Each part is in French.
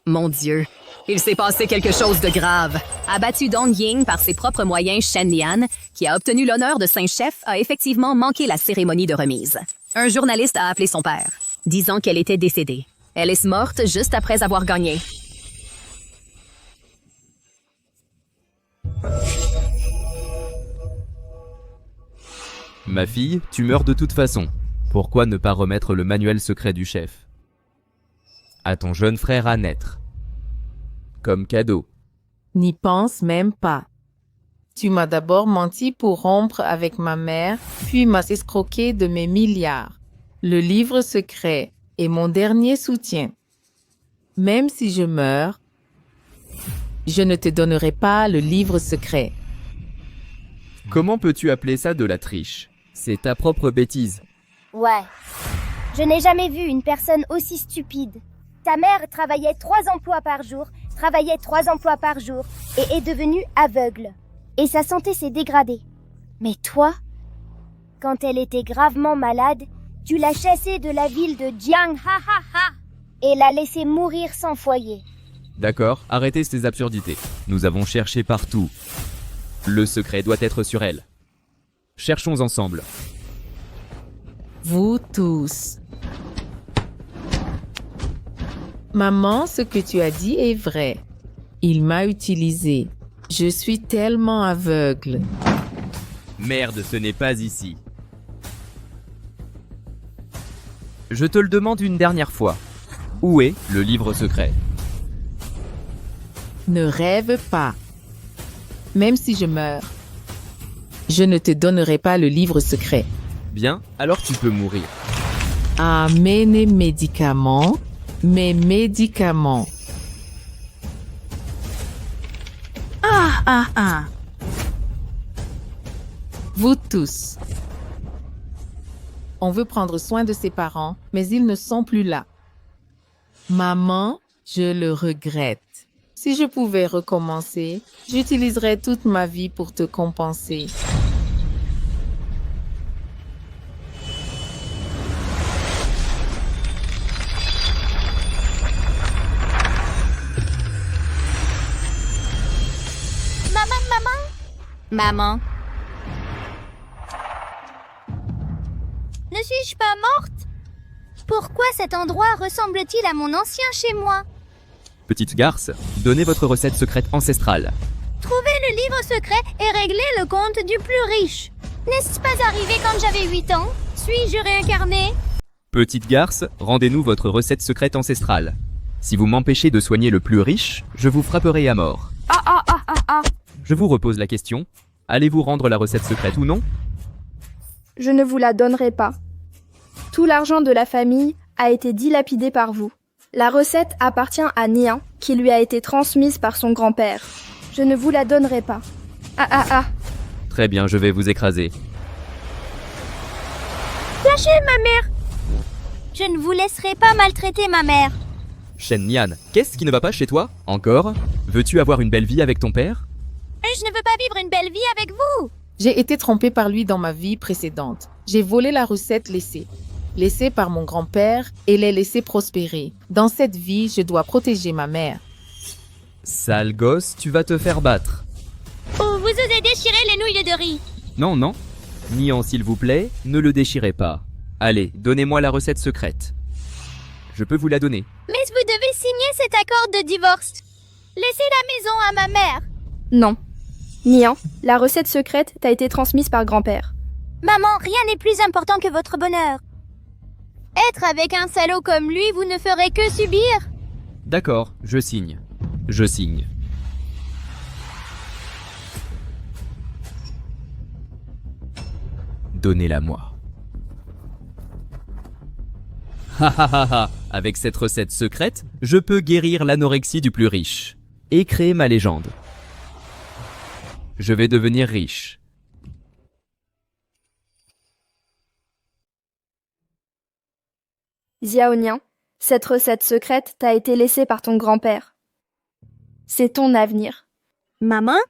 Mon Dieu, il s'est passé quelque chose de grave. Abattu Dong Ying par ses propres moyens, Shen Lian, qui a obtenu l'honneur de Saint-Chef, a effectivement manqué la cérémonie de remise. Un journaliste a appelé son père, disant qu'elle était décédée. Elle est morte juste après avoir gagné. Ma fille, tu meurs de toute façon. Pourquoi ne pas remettre le manuel secret du chef à ton jeune frère à naître, comme cadeau? N'y pense même pas. Tu m'as d'abord menti pour rompre avec ma mère, puis m'as escroqué de mes milliards. Le livre secret est mon dernier soutien. Même si je meurs, je ne te donnerai pas le livre secret. Comment peux-tu appeler ça de la triche? C'est ta propre bêtise. Ouais. Je n'ai jamais vu une personne aussi stupide. Ta mère travaillait 3 emplois par jour et est devenue aveugle. Et sa santé s'est dégradée. Mais toi, quand elle était gravement malade, tu l'as chassée de la ville de Jiang et l'as laissée mourir sans foyer. D'accord, arrêtez ces absurdités. Nous avons cherché partout. Le secret doit être sur elle. Cherchons ensemble. Vous tous. Maman, ce que tu as dit est vrai. Il m'a utilisé. Je suis tellement aveugle. Merde, ce n'est pas ici. Je te le demande une dernière fois. Où est le livre secret? Ne rêve pas. Même si je meurs, je ne te donnerai pas le livre secret. Bien, alors tu peux mourir. Ah, mes médicaments, mes médicaments. Vous tous. On veut prendre soin de ses parents, mais ils ne sont plus là. Maman, je le regrette. Si je pouvais recommencer, j'utiliserais toute ma vie pour te compenser. Maman. Ne suis-je pas morte? Pourquoi cet endroit ressemble-t-il à mon ancien chez moi? Petite garce, donnez votre recette secrète ancestrale. Trouver le livre secret et régler le compte du plus riche. N'est-ce pas arrivé quand j'avais 8 ans? Suis-je réincarné? Petite garce, rendez-nous votre recette secrète ancestrale. Si vous m'empêchez de soigner le plus riche, je vous frapperai à mort. Je vous repose la question. Allez-vous rendre la recette secrète ou non? Je ne vous la donnerai pas. Tout l'argent de la famille a été dilapidé par vous. La recette appartient à Nian, qui lui a été transmise par son grand-père. Je ne vous la donnerai pas. Très bien, je vais vous écraser. Lâchez ma mère! Je ne vous laisserai pas maltraiter ma mère. Shen Nian, qu'est-ce qui ne va pas chez toi? Encore? Veux-tu avoir une belle vie avec ton père? Je ne veux pas vivre une belle vie avec vous. J'ai été trompée par lui dans ma vie précédente. J'ai volé la recette laissée par mon grand-père et l'ai laissée prospérer. Dans cette vie, je dois protéger ma mère. Sale gosse, tu vas te faire battre. Oh, vous osez déchirer les nouilles de riz. Non, non. Nian, s'il vous plaît, ne le déchirez pas. Allez, donnez-moi la recette secrète. Je peux vous la donner. Mais vous devez signer cet accord de divorce. Laissez la maison à ma mère. Non. Nian, la recette secrète t'a été transmise par grand-père. Maman, rien n'est plus important que votre bonheur. Être avec un salaud comme lui, vous ne ferez que subir. D'accord, je signe. Je signe. Donnez-la-moi. Avec cette recette secrète, je peux guérir l'anorexie du plus riche et créer ma légende. Je vais devenir riche. Xiao Nian, cette recette secrète t'a été laissée par ton grand-père. C'est ton avenir. Maman?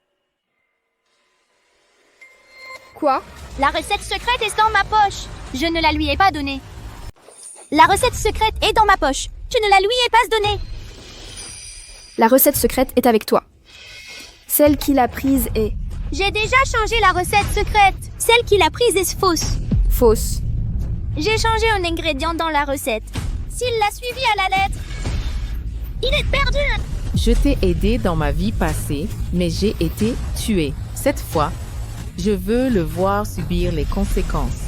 Quoi? La recette secrète est dans ma poche. Je ne la lui ai pas donnée. La recette secrète est dans ma poche. Je ne la lui ai pas donnée. La recette secrète est avec toi. Celle qui l'a prise est J'ai déjà changé la recette secrète. Celle qui l'a prise est fausse. fausse. J'ai changé un ingrédient dans la recette. S'il l'a suivi à la lettre, il est perdu. Je t'ai aidé dans ma vie passée, mais j'ai été tué. Cette fois, je veux le voir subir les conséquences.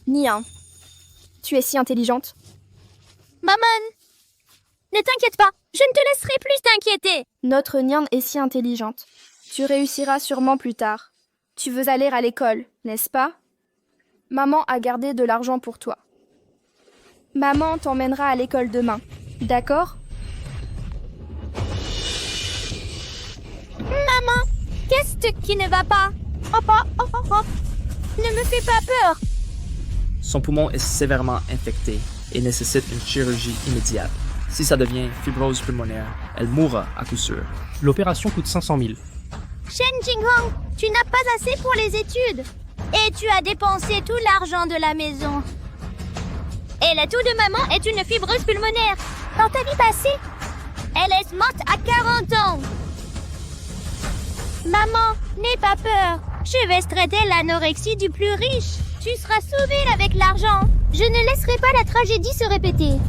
Nian, tu es si intelligente. Maman, ne t'inquiète pas, je ne te laisserai plus t'inquiéter. Notre Nian est si intelligente. Tu réussiras sûrement plus tard. Tu veux aller à l'école, n'est-ce pas? Maman a gardé de l'argent pour toi. Maman t'emmènera à l'école demain, d'accord? Maman, qu'est-ce qui ne va pas? Ne me fais pas peur. Son poumon est sévèrement infecté et nécessite une chirurgie immédiate. Si ça devient fibrose pulmonaire, elle mourra à coup sûr. L'opération coûte 500 000. Shen Jinghong, tu n'as pas assez pour les études. Et tu as dépensé tout l'argent de la maison. Et la toux de maman est une fibreuse pulmonaire. Dans ta vie passée, elle est morte à 40 ans. Maman, n'aie pas peur. Je vais traiter l'anorexie du plus riche. Tu seras sauvée avec l'argent. Je ne laisserai pas la tragédie se répéter.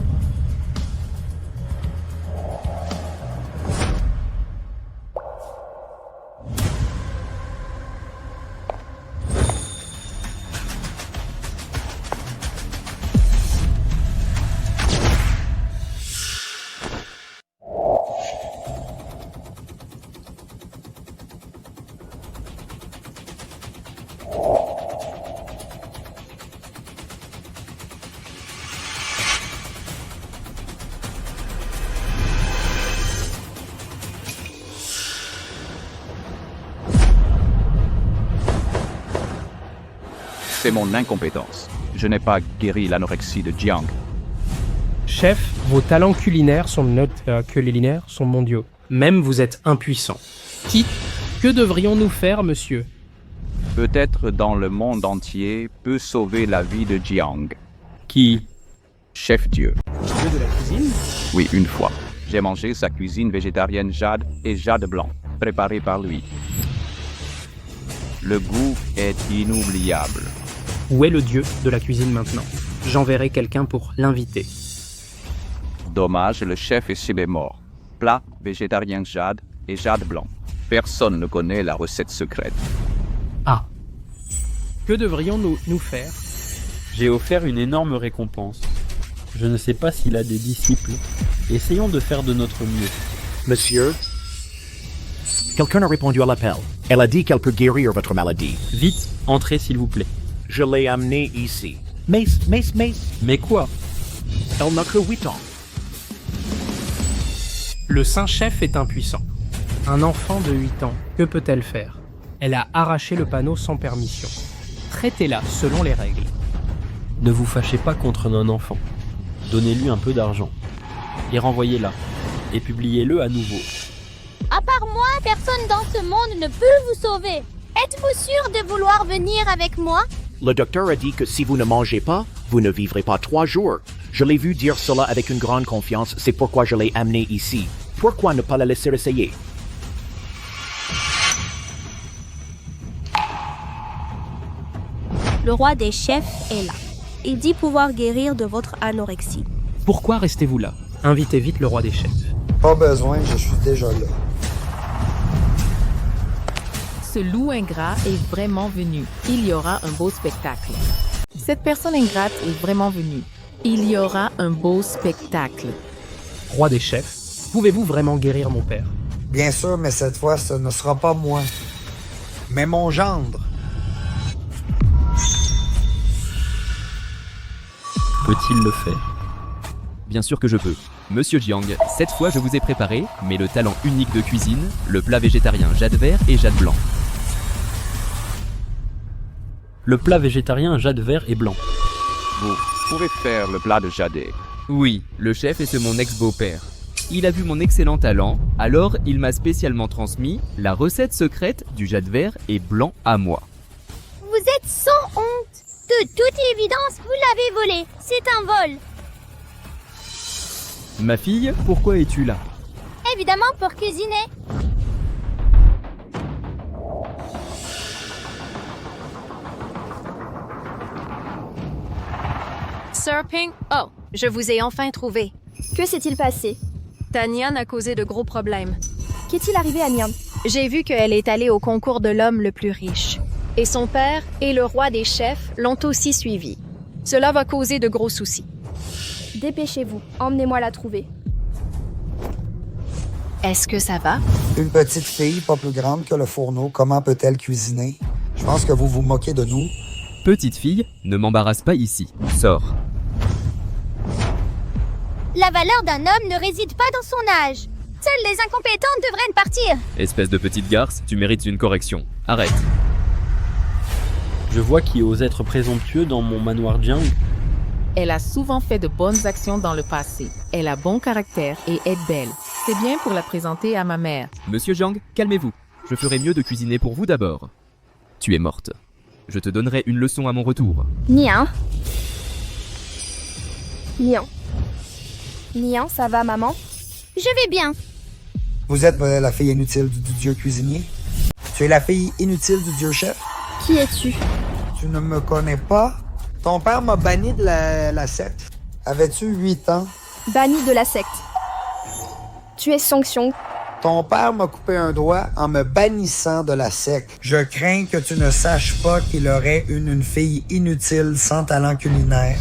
C'est mon incompétence. Je n'ai pas guéri l'anorexie de Jiang. Chef, vos talents culinaires sont mondiaux. Même vous êtes impuissant. Que devrions-nous faire, monsieur? Peut-être dans le monde entier peut sauver la vie de Jiang. Qui? Chef Dieu. Dieu de la cuisine? Oui, une fois. J'ai mangé sa cuisine végétarienne jade et jade blanc, préparée par lui. Le goût est inoubliable. Où est le dieu de la cuisine maintenant? J'enverrai quelqu'un pour l'inviter. Dommage, le chef est mort. Plat végétarien jade et jade blanc. Personne ne connaît la recette secrète. Ah. Que devrions-nous faire? J'ai offert une énorme récompense. Je ne sais pas s'il a des disciples. Essayons de faire de notre mieux. Monsieur, quelqu'un a répondu à l'appel. Elle a dit qu'elle peut guérir votre maladie. Vite, entrez s'il vous plaît. Je l'ai amenée ici. Mais, Mais quoi? elle n'a que 8 ans. Le Saint-Chef est impuissant. Un enfant de 8 ans, que peut-elle faire? Elle a arraché le panneau sans permission. Traitez-la selon les règles. Ne vous fâchez pas contre un enfant. Donnez-lui un peu d'argent. Et renvoyez-la. Et publiez-le à nouveau. À part moi, personne dans ce monde ne peut vous sauver. Êtes-vous sûr de vouloir venir avec moi? Le docteur a dit que si vous ne mangez pas, vous ne vivrez pas 3 jours. Je l'ai vu dire cela avec une grande confiance, c'est pourquoi je l'ai amenée ici. Pourquoi ne pas la laisser essayer? Le roi des chefs est là. Il dit pouvoir guérir de votre anorexie. Pourquoi restez-vous là? Invitez vite le roi des chefs. Pas besoin, je suis déjà là. Ce loup ingrat est vraiment venu. Il y aura un beau spectacle. Cette personne ingrate est vraiment venue. Il y aura un beau spectacle. Roi des chefs, pouvez-vous vraiment guérir mon père? Bien sûr, mais cette fois, ce ne sera pas moi, mais mon gendre. Peut-il le faire? Bien sûr que je peux. Monsieur Jiang, cette fois je vous ai préparé, mais le talent unique de cuisine, le plat végétarien jade vert et jade blanc. Le plat végétarien jade vert et blanc. Vous pouvez faire le plat de jadé. Oui, le chef est mon ex-beau-père. Il a vu mon excellent talent, alors il m'a spécialement transmis la recette secrète du jade vert et blanc à moi. Vous êtes sans honte. De toute évidence, vous l'avez volé. C'est un vol. Ma fille, pourquoi es-tu là? Évidemment pour cuisiner. Sir Ping, oh, je vous ai enfin trouvé. Que s'est-il passé? Tanyan a causé de gros problèmes. Qu'est-il arrivé à Nian? J'ai vu qu'elle est allée au concours de l'homme le plus riche. Et son père et le roi des chefs l'ont aussi suivi. Cela va causer de gros soucis. Dépêchez-vous, emmenez-moi la trouver. Est-ce que ça va? Une petite fille, pas plus grande que le fourneau, comment peut-elle cuisiner? Je pense que vous vous moquez de nous. Petite fille, ne m'embarrasse pas ici. Sors. La valeur d'un homme ne réside pas dans son âge. Seules les incompétentes devraient partir. Espèce de petite garce, tu mérites une correction. Arrête. Je vois qui ose être présomptueux dans mon manoir Jiang. Elle a souvent fait de bonnes actions dans le passé. Elle a bon caractère et est belle. C'est bien pour la présenter à ma mère. Monsieur Jiang, calmez-vous. Je ferai mieux de cuisiner pour vous d'abord. Tu es morte. Je te donnerai une leçon à mon retour. Nian. Nian. Nian, ça va, maman? Je vais bien. Vous êtes la fille inutile du dieu cuisinier? Tu es la fille inutile du dieu chef? Qui es-tu? Tu ne me connais pas? Ton père m'a banni de la secte. Avais-tu 8 ans? Banni de la secte. Tu es sanction. Ton père m'a coupé un doigt en me bannissant de la secte. Je crains que tu ne saches pas qu'il aurait une fille inutile sans talent culinaire.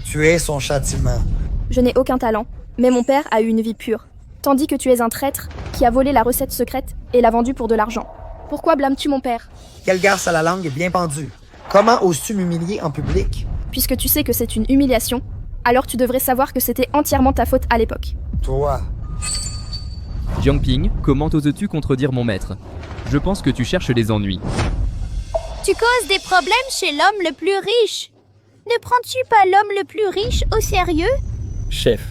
Tu es son châtiment. Je n'ai aucun talent, mais mon père a eu une vie pure. Tandis que tu es un traître qui a volé la recette secrète et l'a vendue pour de l'argent. Pourquoi blâmes-tu mon père? Quelle garce à la langue bien pendue. Comment oses-tu m'humilier en public? Puisque tu sais que c'est une humiliation, alors tu devrais savoir que c'était entièrement ta faute à l'époque. Toi. Jiangping, comment oses-tu contredire mon maître? Je pense que tu cherches des ennuis. Tu causes des problèmes chez l'homme le plus riche. Ne prends-tu pas l'homme le plus riche au sérieux? Chef,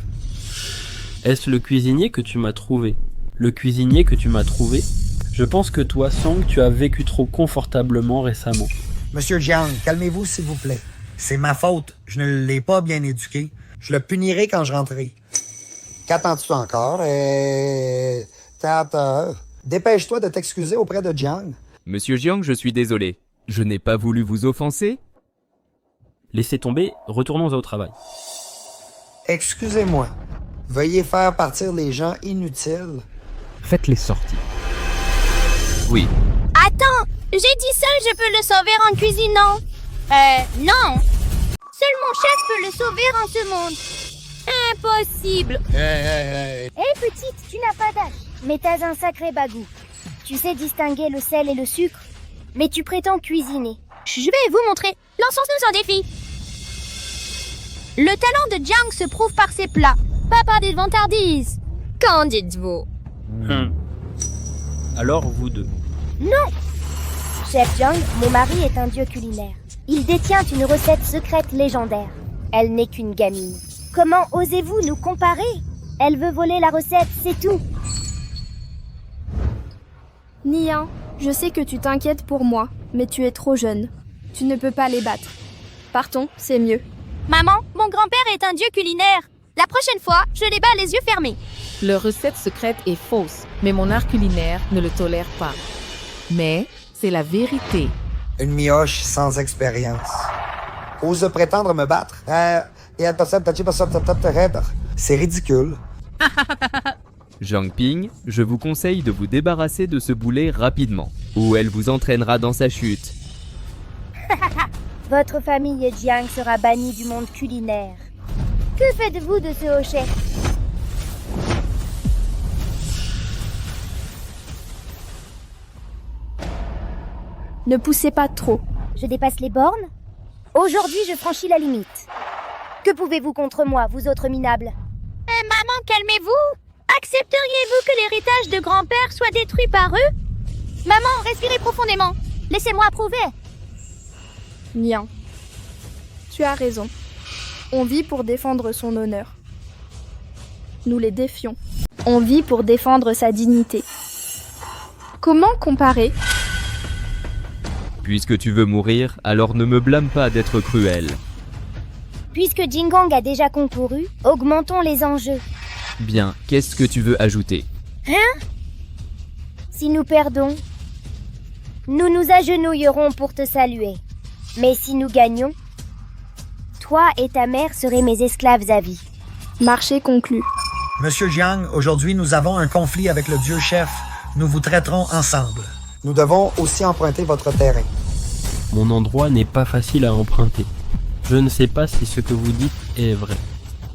est-ce le cuisinier que tu m'as trouvé? Le cuisinier que tu m'as trouvé? Je pense que toi, Song, tu as vécu trop confortablement récemment. Monsieur Jiang, calmez-vous s'il vous plaît. C'est ma faute. Je ne l'ai pas bien éduqué. Je le punirai quand je rentrerai. Qu'attends-tu encore? Dépêche-toi de t'excuser auprès de Jiang. Monsieur Jiang, je suis désolé. Je n'ai pas voulu vous offenser. Laissez tomber, retournons au travail. Excusez-moi. Veuillez faire partir les gens inutiles. Faites-les sortir. Oui. Attends, j'ai dit seul je peux le sauver en cuisinant. Non. Seul mon chef peut le sauver en ce monde. Impossible. Hey. Petite, tu n'as pas d'âge, mais t'as un sacré bagou. Tu sais distinguer le sel et le sucre, mais tu prétends cuisiner. Je vais vous montrer. Lançons-nous un défi. Le talent de Jiang se prouve par ses plats, pas par des vantardises. Qu'en dites-vous? Alors, vous deux. Non. Chef Jiang, mon mari est un dieu culinaire. Il détient une recette secrète légendaire. Elle n'est qu'une gamine. Comment osez-vous nous comparer? Elle veut voler la recette, c'est tout. Nian, je sais que tu t'inquiètes pour moi, mais tu es trop jeune. Tu ne peux pas les battre. Partons, c'est mieux. Maman, mon grand-père est un dieu culinaire. La prochaine fois, je les bats les yeux fermés. Leur recette secrète est fausse, mais mon art culinaire ne le tolère pas. Mais c'est la vérité. Une mioche sans expérience. Ose prétendre me battre? C'est ridicule. Jiangping, je vous conseille de vous débarrasser de ce boulet rapidement, ou elle vous entraînera dans sa chute. Votre famille Jiang sera bannie du monde culinaire. Que faites-vous de ce hochet? Ne poussez pas trop. Je dépasse les bornes? Aujourd'hui, je franchis la limite. Que pouvez-vous contre moi, vous autres minables? Maman, calmez-vous! Accepteriez-vous que l'héritage de grand-père soit détruit par eux? Maman, respirez profondément. Laissez-moi approuver. Nian, tu as raison. On vit pour défendre son honneur. Nous les défions. On vit pour défendre sa dignité. Comment comparer? Puisque tu veux mourir, alors ne me blâme pas d'être cruel. Puisque Jingong a déjà concouru, augmentons les enjeux. Bien, qu'est-ce que tu veux ajouter? Hein? Si nous perdons, nous nous agenouillerons pour te saluer. Mais si nous gagnons, toi et ta mère seraient mes esclaves à vie. Marché conclu. Monsieur Jiang, aujourd'hui nous avons un conflit avec le dieu chef. Nous vous traiterons ensemble. Nous devons aussi emprunter votre terrain. Mon endroit n'est pas facile à emprunter. Je ne sais pas si ce que vous dites est vrai.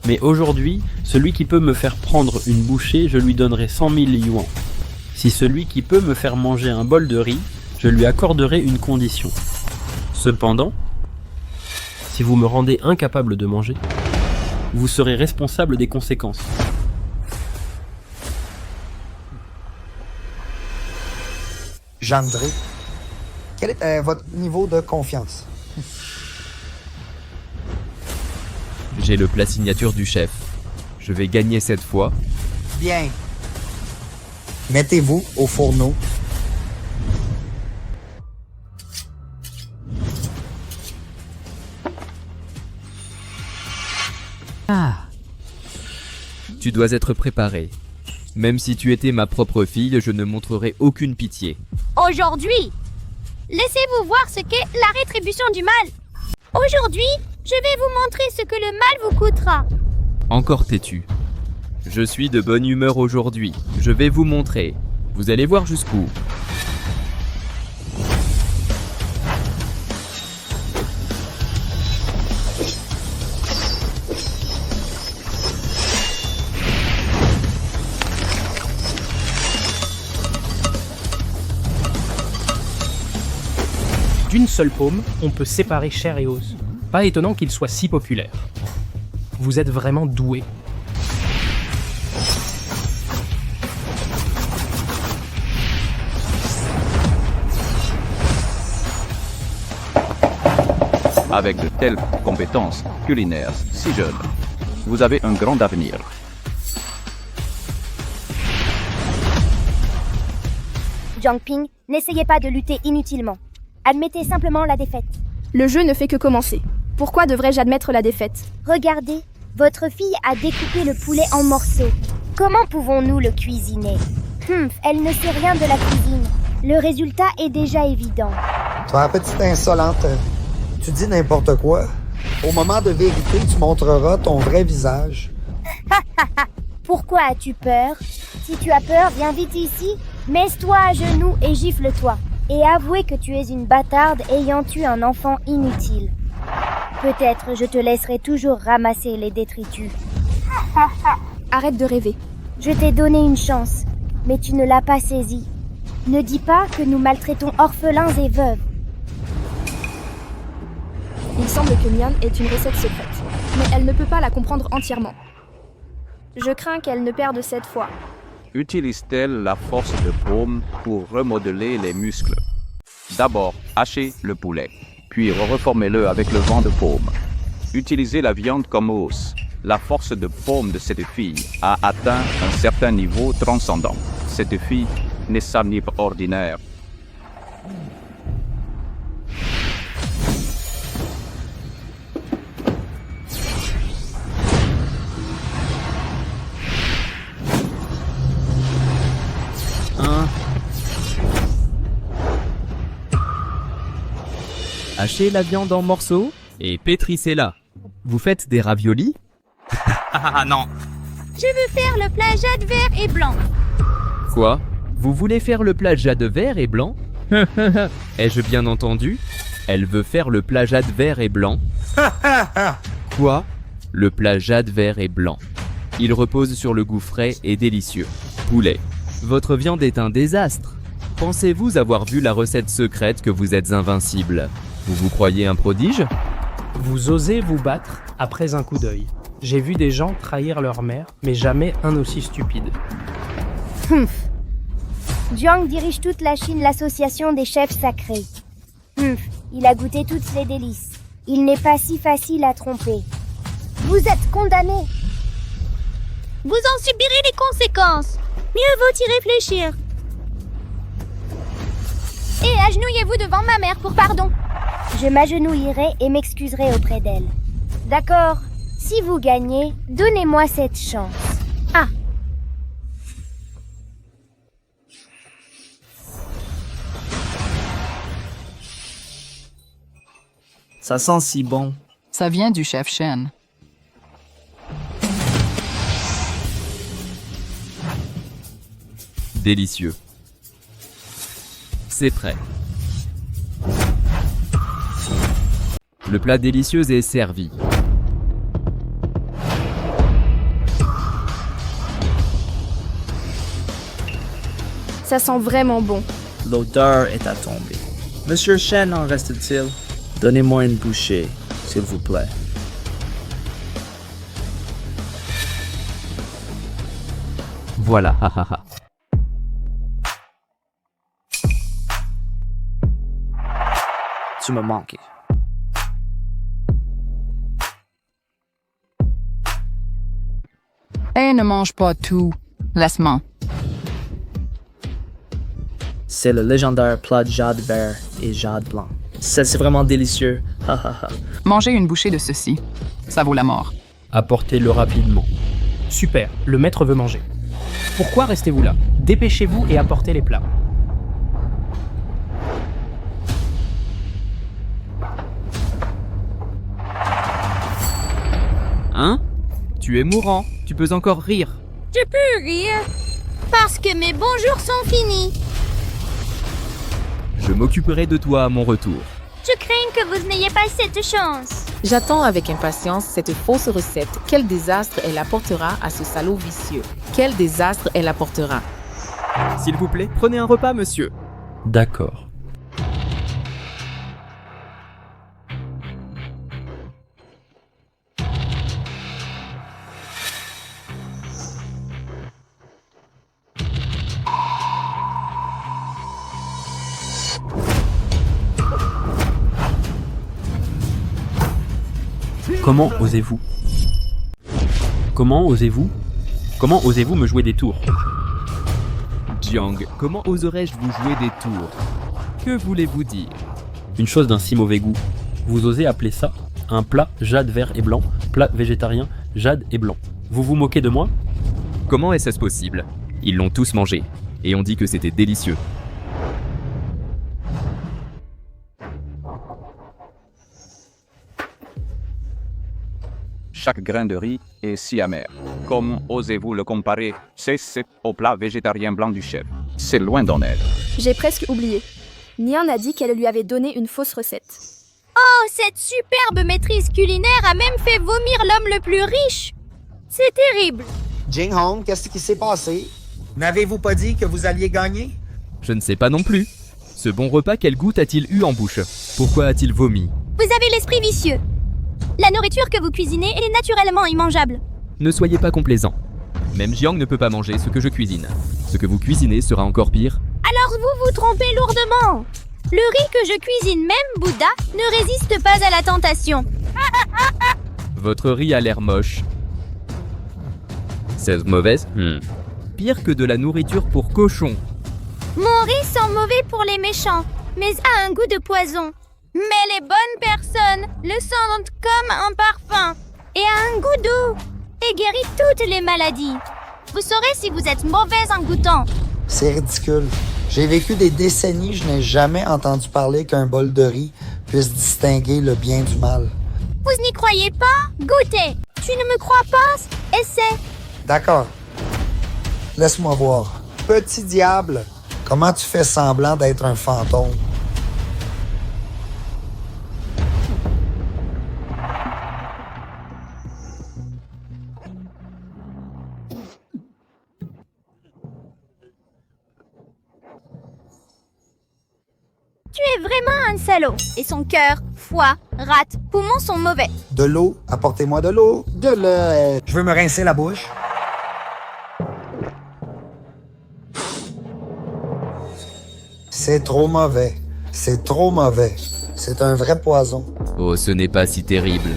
Mais aujourd'hui, celui qui peut me faire prendre une bouchée, je lui donnerai 100 000 yuans. Si celui qui peut me faire manger un bol de riz, je lui accorderai une condition. Cependant, si vous me rendez incapable de manger, vous serez responsable des conséquences. Jandré, quel est votre niveau de confiance? J'ai le plat signature du chef. Je vais gagner cette fois. Bien. Mettez-vous au fourneau. Tu dois être préparé. Même si tu étais ma propre fille, je ne montrerai aucune pitié. Aujourd'hui, laissez-vous voir ce qu'est la rétribution du mal. Aujourd'hui, je vais vous montrer ce que le mal vous coûtera. Encore têtu. Je suis de bonne humeur aujourd'hui. Je vais vous montrer. Vous allez voir jusqu'où. D'une seule paume, on peut séparer chair et os. Pas étonnant qu'il soit si populaire. Vous êtes vraiment doué. Avec de telles compétences culinaires si jeunes, vous avez un grand avenir. Jiangping, n'essayez pas de lutter inutilement. Admettez simplement la défaite. Le jeu ne fait que commencer. Pourquoi devrais-je admettre la défaite? Regardez, votre fille a découpé le poulet en morceaux. Comment pouvons-nous le cuisiner? Elle ne sait rien de la cuisine. Le résultat est déjà évident. Toi, petite insolente, tu dis n'importe quoi. Au moment de vérité, tu montreras ton vrai visage. Pourquoi as-tu peur? Si tu as peur, viens vite ici. Mets-toi à genoux et gifle-toi. Et avouez que tu es une bâtarde ayant eu un enfant inutile. Peut-être je te laisserai toujours ramasser les détritus. Arrête de rêver. Je t'ai donné une chance, mais tu ne l'as pas saisie. Ne dis pas que nous maltraitons orphelins et veuves. Il semble que Mian est une recette secrète, mais elle ne peut pas la comprendre entièrement. Je crains qu'elle ne perde cette fois. Utilise-t-elle la force de paume pour remodeler les muscles? D'abord, hachez le poulet, puis reformez-le avec le vent de paume. Utilisez la viande comme os. La force de paume de cette fille a atteint un certain niveau transcendant. Cette fille n'est pas ordinaire. Hachez la viande en morceaux et pétrissez-la. Vous faites des raviolis? Non. Je veux faire le plat jade vert et blanc. Quoi? Vous voulez faire le plat jade vert et blanc? Ai-je bien entendu? Elle veut faire le plat jade vert et blanc. Quoi? Le plat jade vert et blanc. Il repose sur le goût frais et délicieux. Poulet. Votre viande est un désastre. Pensez-vous avoir vu la recette secrète que vous êtes invincible? Vous vous croyez un prodige? Vous osez vous battre après un coup d'œil. J'ai vu des gens trahir leur mère, mais jamais un aussi stupide. Jiang dirige toute la Chine, l'association des chefs sacrés. Il a goûté toutes les délices. Il n'est pas si facile à tromper. Vous êtes condamné. Vous en subirez les conséquences. Mieux vaut y réfléchir. Et agenouillez-vous devant ma mère pour pardon. Je m'agenouillerai et m'excuserai auprès d'elle. D'accord. Si vous gagnez, donnez-moi cette chance. Ah. Ça sent si bon. Ça vient du chef Shen. Délicieux. C'est prêt. Le plat délicieux est servi. Ça sent vraiment bon. L'odeur est à tomber. Monsieur Shen, en reste-t-il? Donnez-moi une bouchée, s'il vous plaît. Voilà, hahaha. Tu me manques. Et ne mange pas tout. Laisse-moi. C'est le légendaire plat de jade vert et jade blanc. C'est vraiment délicieux. Ha ha ha. Mangez une bouchée de ceci. Ça vaut la mort. Apportez-le rapidement. Super, le maître veut manger. Pourquoi restez-vous là? Dépêchez-vous et apportez les plats. Hein? Tu es mourant, tu peux encore rire. Je peux rire parce que mes bons jours sont finis. Je m'occuperai de toi à mon retour. Je crains que vous n'ayez pas cette chance. J'attends avec impatience cette fausse recette. Quel désastre elle apportera à ce salaud vicieux. Quel désastre elle apportera. S'il vous plaît, prenez un repas, monsieur. D'accord. Comment osez-vous? Comment osez-vous? Comment osez-vous me jouer des tours? Jiang, comment oserais-je vous jouer des tours? Que voulez-vous dire? Une chose d'un si mauvais goût. Vous osez appeler ça un plat jade vert et blanc, plat végétarien jade et blanc. Vous vous moquez de moi? Comment est-ce possible? Ils l'ont tous mangé, et on dit que c'était délicieux. Chaque grain de riz est si amer. Comment osez-vous le comparer, c'est au plat végétarien blanc du chef? C'est loin d'en être. J'ai presque oublié. Nian a dit qu'elle lui avait donné une fausse recette. Oh, cette superbe maîtrise culinaire a même fait vomir l'homme le plus riche. C'est terrible. Jing Hong, qu'est-ce qui s'est passé? N'avez-vous pas dit que vous alliez gagner? Je ne sais pas non plus. Ce bon repas, quel goût a-t-il eu en bouche? Pourquoi a-t-il vomi? Vous avez l'esprit vicieux. La nourriture que vous cuisinez est naturellement immangeable. Ne soyez pas complaisant. Même Jiang ne peut pas manger ce que je cuisine. Ce que vous cuisinez sera encore pire. Alors vous vous trompez lourdement. Le riz que je cuisine, même Bouddha, ne résiste pas à la tentation. Votre riz a l'air moche. C'est mauvaise? Pire que de la nourriture pour cochon. Mon riz sent mauvais pour les méchants, mais a un goût de poison. Mais les bonnes personnes le sentent comme un parfum et a un goût doux et guérit toutes les maladies. Vous saurez si vous êtes mauvaise en goûtant. C'est ridicule. J'ai vécu des décennies, je n'ai jamais entendu parler qu'un bol de riz puisse distinguer le bien du mal. Vous n'y croyez pas? Goûtez. Tu ne me crois pas? Essaie. D'accord. Laisse-moi voir. Petit diable, comment tu fais semblant d'être un fantôme? Tu es vraiment un salaud. Et son cœur, foie, rate, poumons sont mauvais. De l'eau, apportez-moi de l'eau. De l'eau. Je veux me rincer la bouche. C'est trop mauvais. C'est trop mauvais. C'est un vrai poison. Oh, ce n'est pas si terrible.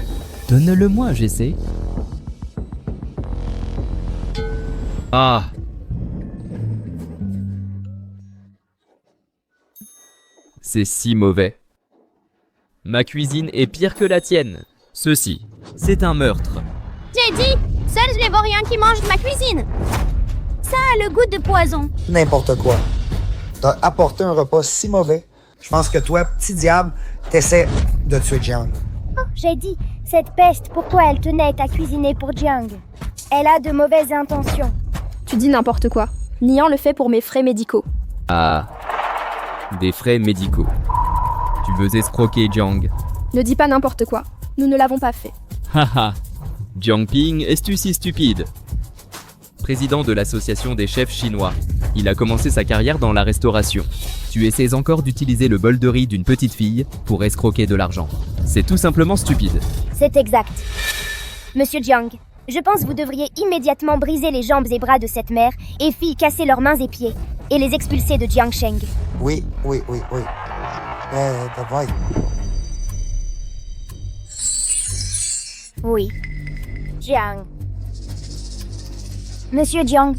Donne-le-moi, j'essaie. Ah! C'est si mauvais. Ma cuisine est pire que la tienne. Ceci, C'est un meurtre. J'ai dit, seuls les vauriens qui mangent de ma cuisine. Ça a le goût de poison. N'importe quoi. T'as apporté un repas si mauvais. Je pense que toi, petit diable, t'essaies de tuer Jiang. Oh, j'ai dit, cette peste, pourquoi elle tenait à cuisiner pour Jiang? Elle a de mauvaises intentions. Tu dis n'importe quoi. Nian le fait pour mes frais médicaux. Ah, des frais médicaux. Tu veux escroquer Jiang? Ne dis pas n'importe quoi. Nous ne l'avons pas fait. Haha, Jiangping, es-tu si stupide? Président de l'association des chefs chinois. Il a commencé sa carrière dans la restauration. Tu essaies encore d'utiliser le bol de riz d'une petite fille pour escroquer de l'argent. C'est tout simplement stupide. C'est exact. Monsieur Jiang, je pense que vous devriez immédiatement briser les jambes et bras de cette mère et fille, casser leurs mains et pieds, et les expulser de Jiangsheng. Oui. Давай. Oui. Jiang. Monsieur Jiang.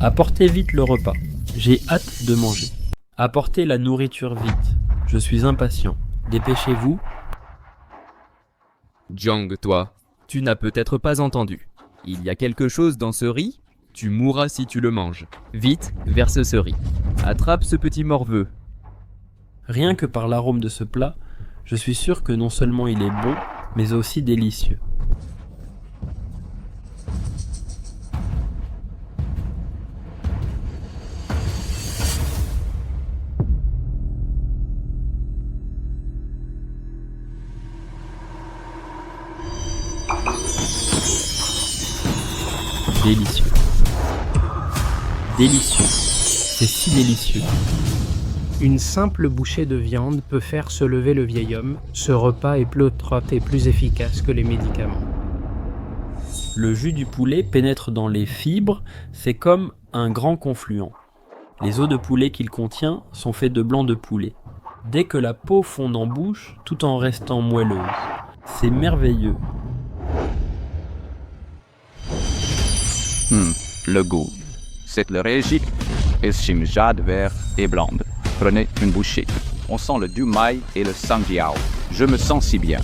Apportez vite le repas. J'ai hâte de manger. Apportez la nourriture vite. Je suis impatient. Dépêchez-vous. Jiang, toi, tu n'as peut-être pas entendu. Il y a quelque chose dans ce riz. Tu mourras si tu le manges. Vite, verse ce riz. Attrape ce petit morveux. Rien que par l'arôme de ce plat, je suis sûr que non seulement il est bon, mais aussi délicieux. Délicieux. Délicieux. C'est si délicieux. Une simple bouchée de viande peut faire se lever le vieil homme. Ce repas est pleutrote et plus efficace que les médicaments. Le jus du poulet pénètre dans les fibres, c'est comme un grand confluent. Les os de poulet qu'il contient sont faits de blanc de poulet. Dès que la peau fond en bouche, tout en restant moelleuse. C'est merveilleux. Le goût. C'est le régime. Eschim jade vert et blonde. Prenez une bouchée. On sent le dumai et le sangiao. Je me sens si bien.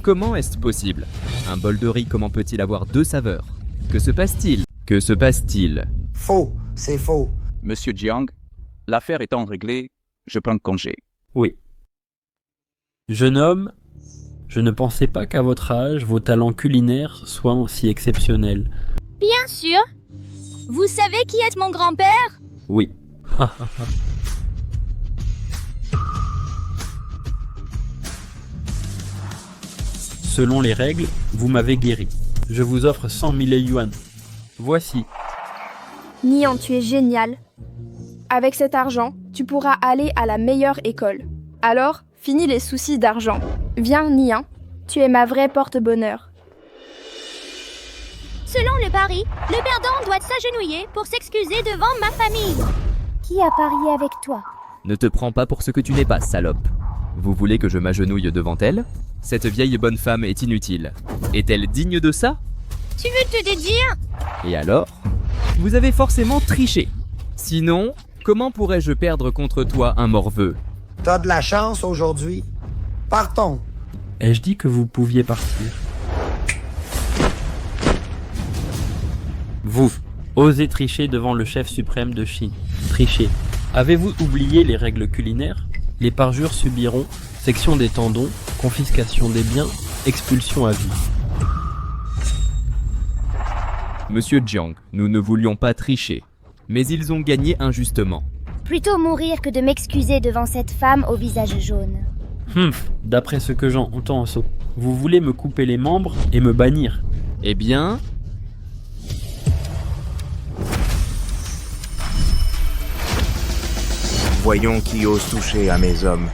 Comment est-ce possible? Un bol de riz, comment peut-il avoir deux saveurs? Que se passe-t-il? Que se passe-t-il? Faux, c'est faux. Monsieur Jiang, l'affaire étant réglée, je prends congé. Oui. Jeune homme, je ne pensais pas qu'à votre âge, vos talents culinaires soient aussi exceptionnels. Bien sûr. Vous savez qui est mon grand-père? Oui. Selon les règles, vous m'avez guéri. Je vous offre 100 000 yuan. Voici. Nian, tu es génial. Avec cet argent, tu pourras aller à la meilleure école. Alors, finis les soucis d'argent. Viens, Nian, tu es ma vraie porte-bonheur. Selon le pari, le perdant doit s'agenouiller pour s'excuser devant ma famille. Qui a parié avec toi? Ne te prends pas pour ce que tu n'es pas, salope. Vous voulez que je m'agenouille devant elle? Cette vieille bonne femme est inutile. Est-elle digne de ça? Tu veux te dédire? Et alors? Vous avez forcément triché. Sinon, comment pourrais-je perdre contre toi un morveux? T'as de la chance aujourd'hui. Partons. Ai-je dit que vous pouviez partir? Vous, osez tricher devant le chef suprême de Chine. Trichez. Avez-vous oublié les règles culinaires? Les parjures subiront section des tendons, confiscation des biens, expulsion à vie. Monsieur Jiang, nous ne voulions pas tricher, mais ils ont gagné injustement. Plutôt mourir que de m'excuser devant cette femme au visage jaune. D'après ce que j'entends, vous voulez me couper les membres et me bannir? Eh bien... Voyons qui ose toucher à mes hommes.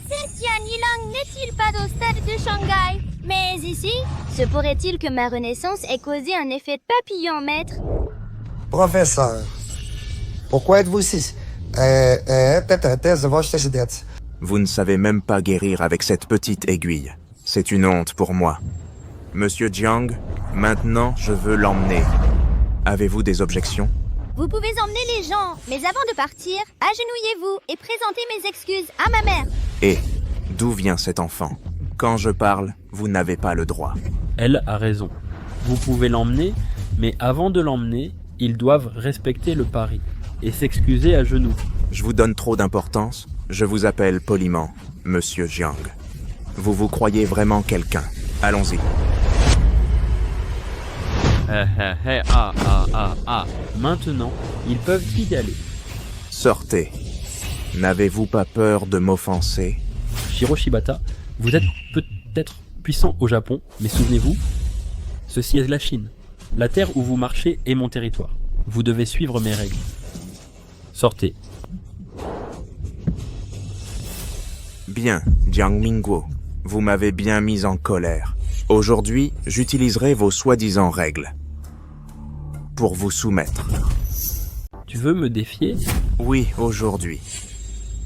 Tian Yilang n'est-il pas au stade de Shanghai? Mais ici, se pourrait-il que ma renaissance ait causé un effet de papillon, maître? Professeur, pourquoi êtes-vous ici? Vous ne savez même pas guérir avec cette petite aiguille. C'est une honte pour moi. Monsieur Jiang, maintenant je veux l'emmener. Avez-vous des objections? Vous pouvez emmener les gens, mais avant de partir, agenouillez-vous et présentez mes excuses à ma mère. Et d'où vient cet enfant? Quand je parle, vous n'avez pas le droit. Elle a raison. Vous pouvez l'emmener, mais avant de l'emmener, ils doivent respecter le pari et s'excuser à genoux. Je vous donne trop d'importance. Je vous appelle poliment Monsieur Jiang. Vous vous croyez vraiment quelqu'un. Allons-y. Maintenant, ils peuvent y aller. Sortez. N'avez-vous pas peur de m'offenser? Shiro Shibata, vous êtes peut-être puissant au Japon, mais souvenez-vous, ceci est la Chine. La terre où vous marchez est mon territoire. Vous devez suivre mes règles. Sortez. Bien, Jiang Mingguo. Vous m'avez bien mis en colère. Aujourd'hui, j'utiliserai vos soi-disant règles. Pour vous soumettre. Tu veux me défier? Oui, aujourd'hui.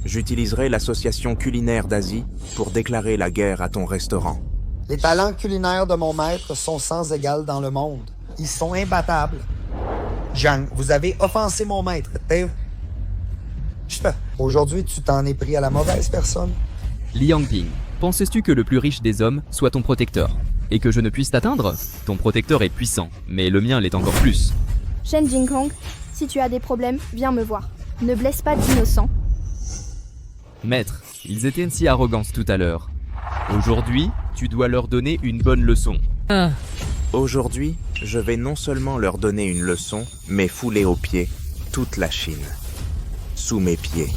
J'utiliserai l'association culinaire d'Asie pour déclarer la guerre à ton restaurant. Les talents culinaires de mon maître sont sans égal dans le monde. Ils sont imbattables. Jiang, vous avez offensé mon maître. Aujourd'hui, tu t'en es pris à la mauvaise personne. Liang Ping, penses-tu que le plus riche des hommes soit ton protecteur? Et que je ne puisse t'atteindre? Ton protecteur est puissant, mais le mien l'est encore plus. Shen Jingkong, si tu as des problèmes, viens me voir. Ne blesse pas d'innocents. Maître, ils étaient si arrogants tout à l'heure. Aujourd'hui, tu dois leur donner une bonne leçon. Aujourd'hui, je vais non seulement leur donner une leçon, mais fouler aux pieds toute la Chine. Sous mes pieds.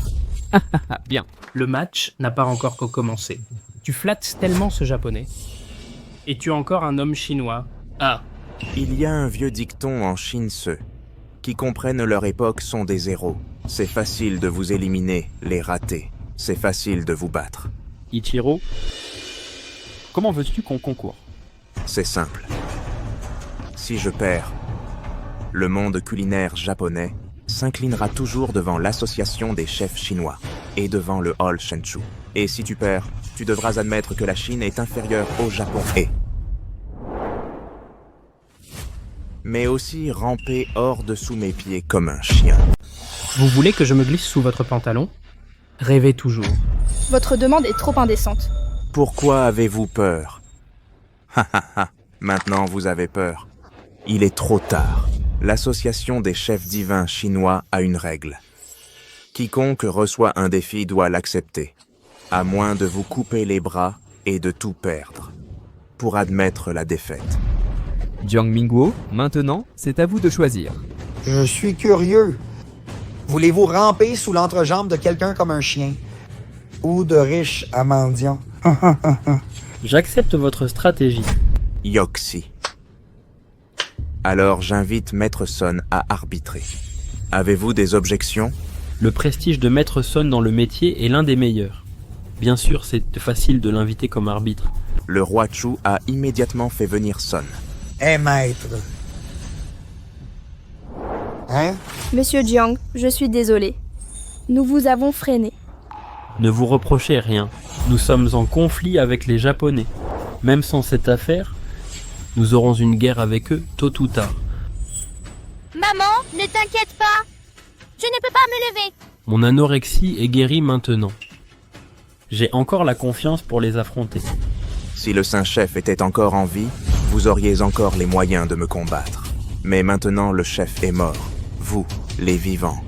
Bien. Le match n'a pas encore commencé. Tu flattes tellement ce japonais. Es-tu encore un homme chinois? Ah. Il y a un vieux dicton en Chine, ceux qui comprennent leur époque sont des héros. C'est facile de vous éliminer, les ratés. C'est facile de vous battre. Ichiro, comment veux-tu qu'on concourt? C'est simple. Si je perds, le monde culinaire japonais s'inclinera toujours devant l'association des chefs chinois et devant le Hall Shenchu. Et si tu perds, tu devras admettre que la Chine est inférieure au Japon mais aussi ramper hors de sous mes pieds comme un chien. Vous voulez que je me glisse sous votre pantalon? Rêvez toujours. Votre demande est trop indécente. Pourquoi avez-vous peur? Maintenant vous avez peur. Il est trop tard. L'association des chefs divins chinois a une règle. Quiconque reçoit un défi doit l'accepter, à moins de vous couper les bras et de tout perdre, pour admettre la défaite. Jiang Mingguo, maintenant, c'est à vous de choisir. Je suis curieux. Voulez-vous ramper sous l'entrejambe de quelqu'un comme un chien? Ou de riches à mendiants? J'accepte votre stratégie. Yoxi. Alors j'invite Maître Son à arbitrer. Avez-vous des objections? Le prestige de Maître Son dans le métier est l'un des meilleurs. Bien sûr, c'est facile de l'inviter comme arbitre. Le roi Chu a immédiatement fait venir Son. Maître. Hein? Monsieur Jiang, je suis désolé. Nous vous avons freiné. Ne vous reprochez rien. Nous sommes en conflit avec les Japonais. Même sans cette affaire, nous aurons une guerre avec eux tôt ou tard. Maman, ne t'inquiète pas. Je ne peux pas me lever. Mon anorexie est guérie maintenant. J'ai encore la confiance pour les affronter. Si le Saint-Chef était encore en vie, vous auriez encore les moyens de me combattre. Mais maintenant, le chef est mort. Vous, les vivants,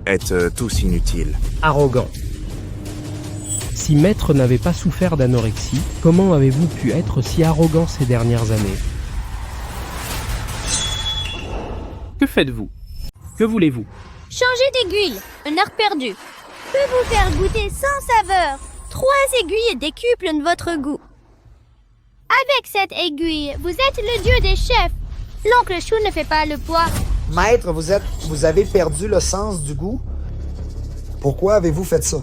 êtes tous inutiles. Arrogant. Si Maître n'avait pas souffert d'anorexie, comment avez-vous pu être si arrogant ces dernières années? Que faites-vous? Que voulez-vous? Changer d'aiguille. Une heure perdue. Peut vous faire goûter sans saveur. 3 aiguilles décuplent votre goût. Avec cette aiguille, vous êtes le dieu des chefs. L'oncle Chou ne fait pas le poids. Maître, vous avez perdu le sens du goût? Pourquoi avez-vous fait ça?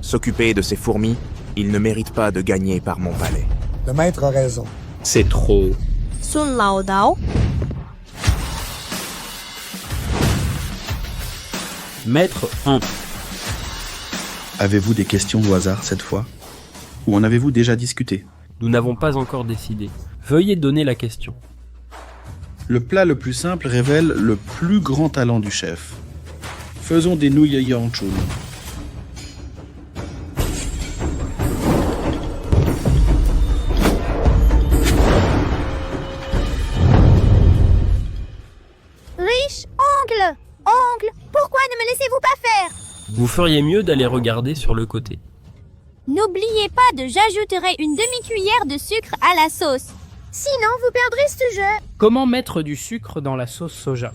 S'occuper de ces fourmis, il ne mérite pas de gagner par mon palais. Le maître a raison. C'est trop. Sun Lao Dao. Maître 1. Avez-vous des questions au hasard cette fois? Ou en avez-vous déjà discuté? Nous n'avons pas encore décidé. Veuillez donner la question. Le plat le plus simple révèle le plus grand talent du chef. Faisons des nouilles Yangchun. Vous feriez mieux d'aller regarder sur le côté. N'oubliez pas de j'ajouterai une demi-cuillère de sucre à la sauce. Sinon, vous perdrez ce jeu. Comment mettre du sucre dans la sauce soja?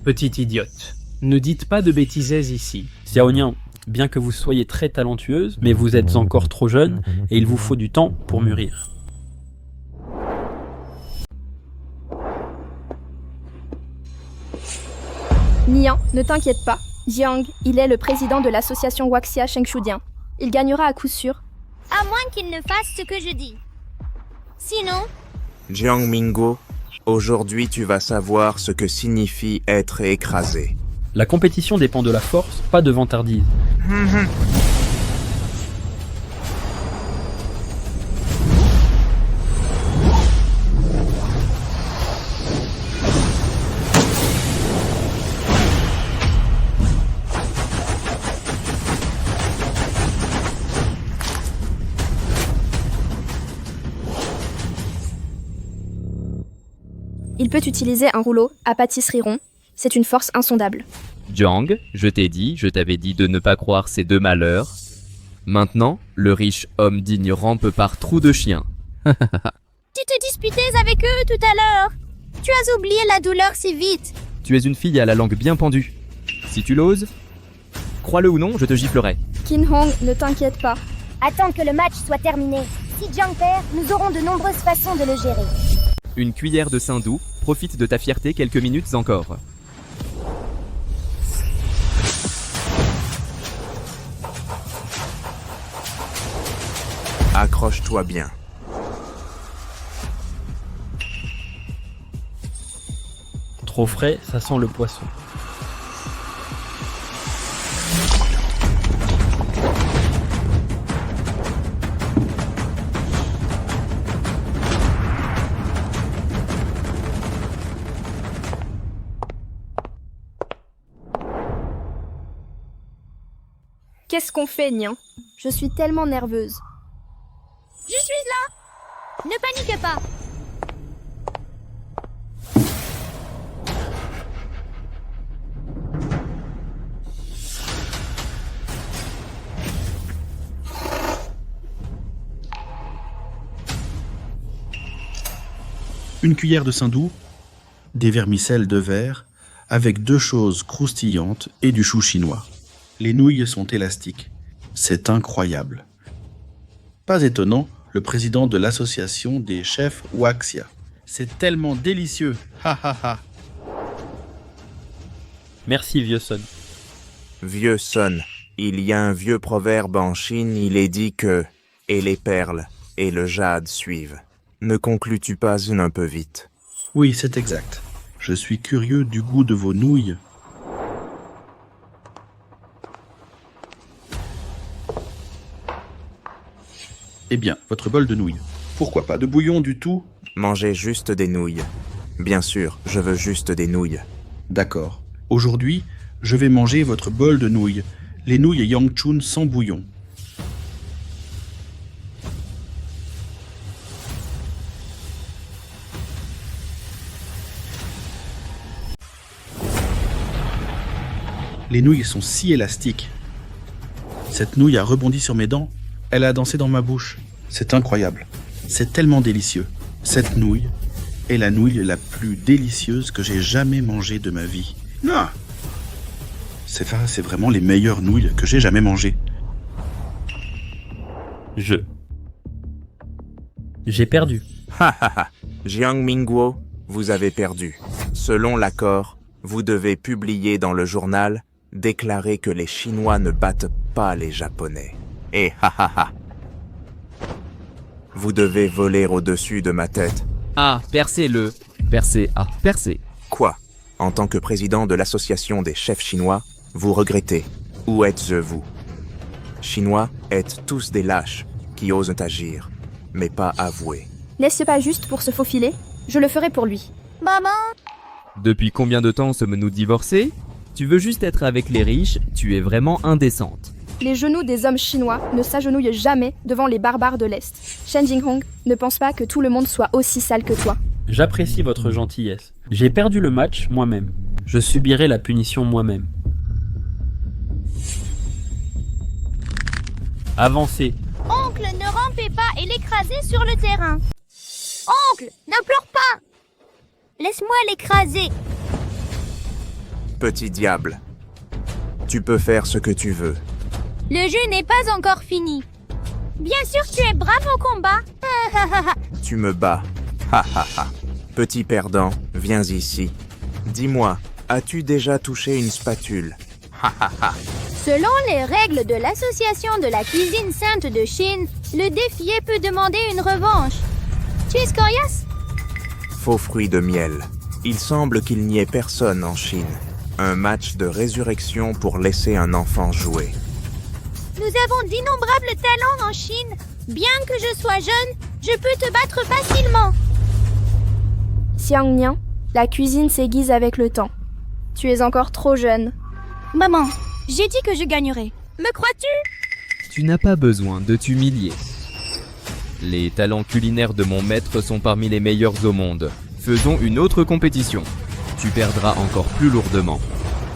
Petite idiote, ne dites pas de bêtises ici. Xiaonian, bien que vous soyez très talentueuse, mais vous êtes encore trop jeune et il vous faut du temps pour mûrir. Nian, ne t'inquiète pas. Jiang, il est le président de l'association Waxia Shengshudian. Il gagnera à coup sûr. À moins qu'il ne fasse ce que je dis. Sinon... Jiang Mingo, aujourd'hui tu vas savoir ce que signifie être écrasé. La compétition dépend de la force, pas de vantardise. Il peut utiliser un rouleau à pâtisserie rond. C'est une force insondable. Jiang, je t'avais dit de ne pas croire ces deux malheurs. Maintenant, le riche homme digne rampe par trou de chien. Tu te disputais avec eux tout à l'heure. Tu as oublié la douleur si vite. Tu es une fille à la langue bien pendue. Si tu l'oses, crois-le ou non, je te giflerai. Qin Hong, ne t'inquiète pas. Attends que le match soit terminé. Si Jiang perd, nous aurons de nombreuses façons de le gérer. Une cuillère de saindoux, profite de ta fierté quelques minutes encore. Accroche-toi bien. Trop frais, ça sent le poisson. Qu'est-ce qu'on fait, Nian? Je suis tellement nerveuse. Je suis là. Ne panique pas. Une cuillère de saindoux, des vermicelles de verre, avec 2 choses croustillantes et du chou chinois. Les nouilles sont élastiques. C'est incroyable. Pas étonnant, le président de l'association des chefs Waxia. C'est tellement délicieux. Ha ha ha. Merci, vieux Son. Vieux Son, il y a un vieux proverbe en Chine, il est dit que « et les perles et le jade suivent ». Ne conclus-tu pas une un peu vite? Oui, c'est exact. Je suis curieux du goût de vos nouilles. Eh bien, votre bol de nouilles. Pourquoi pas de bouillon du tout? Mangez juste des nouilles. Bien sûr, je veux juste des nouilles. D'accord. Aujourd'hui, je vais manger votre bol de nouilles. Les nouilles Yangchun sans bouillon. Les nouilles sont si élastiques. Cette nouille a rebondi sur mes dents. Elle a dansé dans ma bouche. C'est incroyable. C'est tellement délicieux. Cette nouille est la nouille la plus délicieuse que j'ai jamais mangée de ma vie. Non! C'est vraiment les meilleures nouilles que j'ai jamais mangées. J'ai perdu. Ha ha ha. Jiang Minguo, vous avez perdu. Selon l'accord, vous devez publier dans le journal déclarer que les Chinois ne battent pas les Japonais. Et ha ha ha. Vous devez voler au-dessus de ma tête. Ah, percez-le. Percez. Ah, percez. Quoi? En tant que président de l'association des chefs chinois, vous regrettez. Où êtes-je, vous? Chinois êtes tous des lâches qui osent agir, mais pas avouer. N'est-ce pas juste pour se faufiler? Je le ferai pour lui. Maman! Depuis combien de temps sommes-nous divorcés? Tu veux juste être avec les riches, tu es vraiment indécente. Les genoux des hommes chinois ne s'agenouillent jamais devant les barbares de l'Est. Shen Jinghong ne pense pas que tout le monde soit aussi sale que toi. J'apprécie votre gentillesse. J'ai perdu le match moi-même. Je subirai la punition moi-même. Avancez. Oncle, ne rampez pas et l'écrasez sur le terrain. Oncle, n'implore pas. Laisse-moi l'écraser. Petit diable, tu peux faire ce que tu veux. Le jeu n'est pas encore fini. Bien sûr, tu es brave au combat. Tu me bats. Ha ha ha. Petit perdant, viens ici. Dis-moi, as-tu déjà touché une spatule? Ha ha ha. Selon les règles de l'Association de la cuisine sainte de Chine, le défié peut demander une revanche. Tu es scoriace? Faux fruit de miel. Il semble qu'il n'y ait personne en Chine. Un match de résurrection pour laisser un enfant jouer. Nous avons d'innombrables talents en Chine. Bien que je sois jeune, je peux te battre facilement. Xiang Nian, la cuisine s'aiguise avec le temps. Tu es encore trop jeune. Maman, j'ai dit que je gagnerais. Me crois-tu? Tu n'as pas besoin de t'humilier. Les talents culinaires de mon maître sont parmi les meilleurs au monde. Faisons une autre compétition. Tu perdras encore plus lourdement.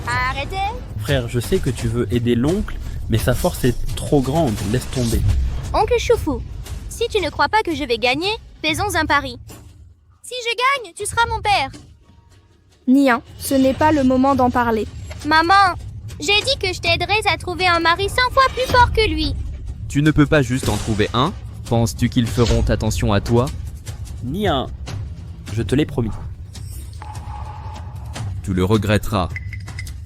Arrêtez. Frère, je sais que tu veux aider l'oncle, mais sa force est trop grande, laisse tomber. Oncle Choufou, si tu ne crois pas que je vais gagner, faisons un pari. Si je gagne, tu seras mon père. Nian, ce n'est pas le moment d'en parler. Maman, j'ai dit que je t'aiderais à trouver un mari 100 fois plus fort que lui. Tu ne peux pas juste en trouver un? Penses-tu qu'ils feront attention à toi? Nian, je te l'ai promis. Tu le regretteras.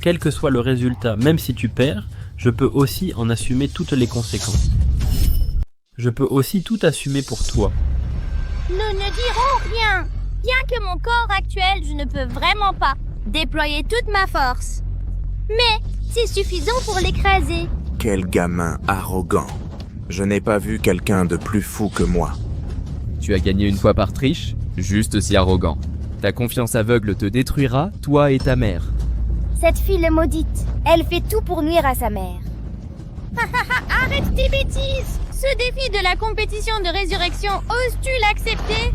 Quel que soit le résultat, même si tu perds, je peux aussi en assumer toutes les conséquences. Je peux aussi tout assumer pour toi. Nous ne dirons rien. Bien que mon corps actuel, je ne peux vraiment pas déployer toute ma force. Mais c'est suffisant pour l'écraser. Quel gamin arrogant. Je n'ai pas vu quelqu'un de plus fou que moi. Tu as gagné une fois par triche? Juste si arrogant. Ta confiance aveugle te détruira, toi et ta mère. Cette fille maudite, elle fait tout pour nuire à sa mère. Arrête tes bêtises! Ce défi de la compétition de résurrection, oses-tu l'accepter?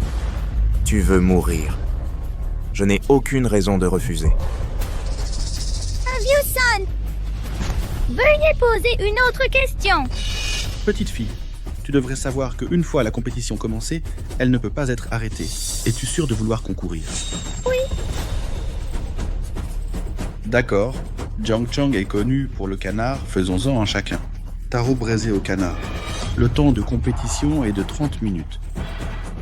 Tu veux mourir. Je n'ai aucune raison de refuser. Un vieux son! Veuillez poser une autre question. Petite fille, tu devrais savoir qu'une fois la compétition commencée, elle ne peut pas être arrêtée. Es-tu sûre de vouloir concourir? Oui. D'accord. Jiang Chang est connu pour le canard, faisons-en un chacun. Taro braisé au canard. Le temps de compétition est de 30 minutes.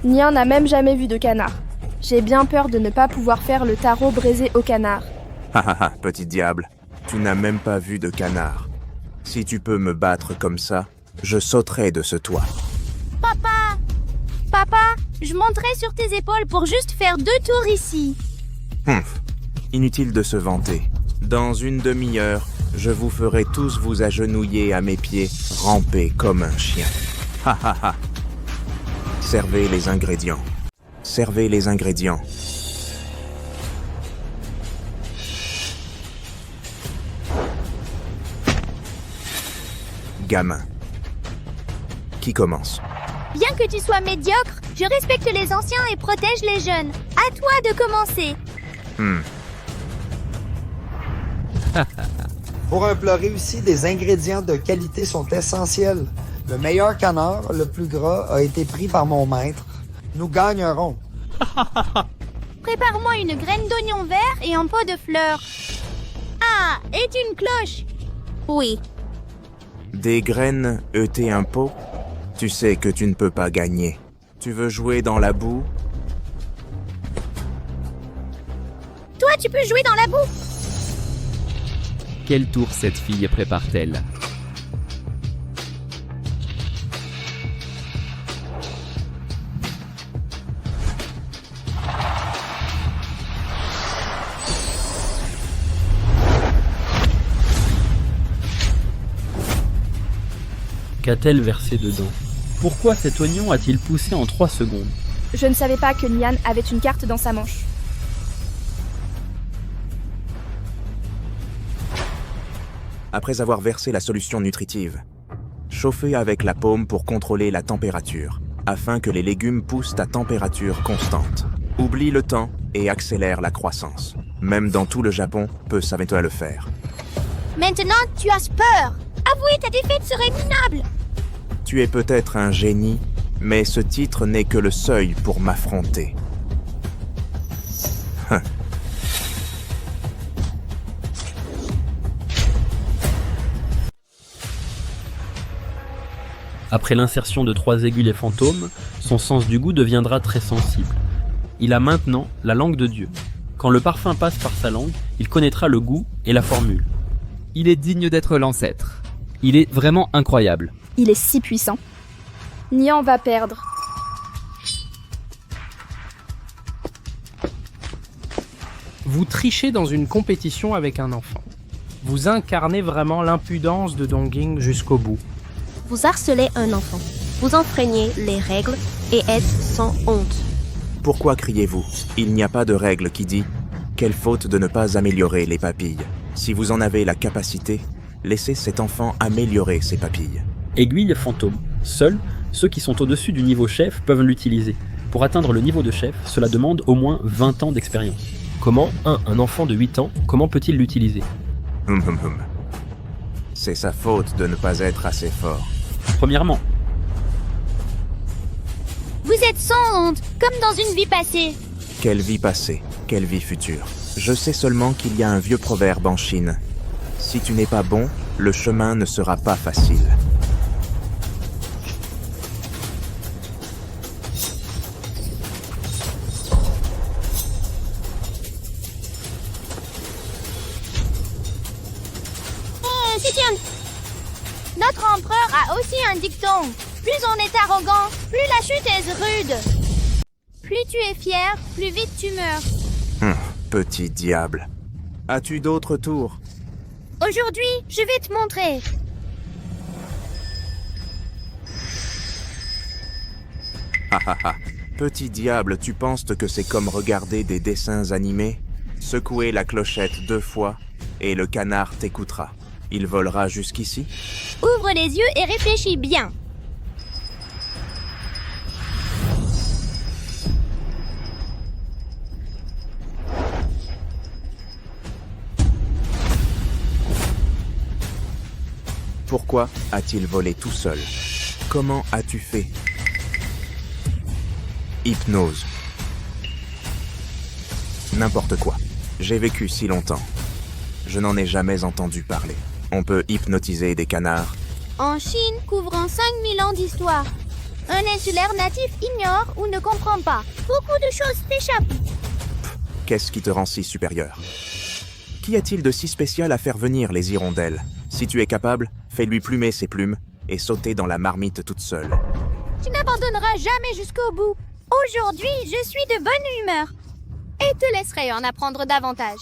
Nian n'a même jamais vu de canard. J'ai bien peur de ne pas pouvoir faire le taro braisé au canard. Ha ha ha, petit diable. Tu n'as même pas vu de canard. Si tu peux me battre comme ça, je sauterai de ce toit. Papa! Papa, je monterai sur tes épaules pour juste faire 2 tours ici. Inutile de se vanter. Dans une demi-heure, je vous ferai tous vous agenouiller à mes pieds, ramper comme un chien. Ha ha ha. Servez les ingrédients. Servez les ingrédients. Gamin. Qui commence? Bien que tu sois médiocre, je respecte les anciens et protège les jeunes. À toi de commencer. Pour un plat réussi, des ingrédients de qualité sont essentiels. Le meilleur canard, le plus gras, a été pris par mon maître. Nous gagnerons. Prépare-moi une graine d'oignon vert et un pot de fleurs. Ah, et une cloche. Oui. Des graines, ôter un pot? Tu sais que tu ne peux pas gagner. Tu veux jouer dans la boue? Toi, tu peux jouer dans la boue. Quel tour cette fille prépare-t-elle? Qu'a-t-elle versé dedans? Pourquoi cet oignon a-t-il poussé en 3 secondes? Je ne savais pas que Nian avait une carte dans sa manche. Après avoir versé la solution nutritive, chauffez avec la paume pour contrôler la température, afin que les légumes poussent à température constante. Oublie le temps et accélère la croissance. Même dans tout le Japon, peu savaient-toi le faire. Maintenant, tu as peur. Avouer ta défaite serait minable. Tu es peut-être un génie, mais ce titre n'est que le seuil pour m'affronter. Après l'insertion de 3 aiguilles et fantômes, son sens du goût deviendra très sensible. Il a maintenant la langue de Dieu. Quand le parfum passe par sa langue, il connaîtra le goût et la formule. Il est digne d'être l'ancêtre. Il est vraiment incroyable. Il est si puissant. Nian va perdre. Vous trichez dans une compétition avec un enfant. Vous incarnez vraiment l'impudence de Dongying jusqu'au bout. Vous harcelez un enfant. Vous enfreignez les règles et êtes sans honte. Pourquoi criez-vous? Il n'y a pas de règle qui dit « Quelle faute de ne pas améliorer les papilles ». Si vous en avez la capacité, laissez cet enfant améliorer ses papilles. Aiguille et fantôme. Seuls, ceux qui sont au-dessus du niveau chef peuvent l'utiliser. Pour atteindre le niveau de chef, cela demande au moins 20 ans d'expérience. Comment un enfant de 8 ans, comment peut-il l'utiliser? C'est sa faute de ne pas être assez fort. Premièrement, Vous êtes sans honte, comme dans une vie passée. Quelle vie passée, quelle vie future. Je sais seulement qu'il y a un vieux proverbe en Chine. Si tu n'es pas bon, le chemin ne sera pas facile. Notre empereur a aussi un dicton. Plus on est arrogant, plus la chute est rude. Plus tu es fier, plus vite tu meurs. Petit diable. As-tu d'autres tours? Aujourd'hui, je vais te montrer. Petit diable, tu penses que c'est comme regarder des dessins animés? Secouer la clochette 2 fois, et le canard t'écoutera. Il volera jusqu'ici? Ouvre les yeux et réfléchis bien. Pourquoi a-t-il volé tout seul? Comment as-tu fait? Hypnose. N'importe quoi. J'ai vécu si longtemps. Je n'en ai jamais entendu parler. On peut hypnotiser des canards. En Chine, couvrant 5000 ans d'histoire. Un insulaire natif ignore ou ne comprend pas. Beaucoup de choses t'échappent. Qu'est-ce qui te rend si supérieur? Qu'y a-t-il de si spécial à faire venir les hirondelles? Si tu es capable, fais-lui plumer ses plumes et sauter dans la marmite toute seule. Tu n'abandonneras jamais jusqu'au bout. Aujourd'hui, je suis de bonne humeur. Et te laisserai en apprendre davantage.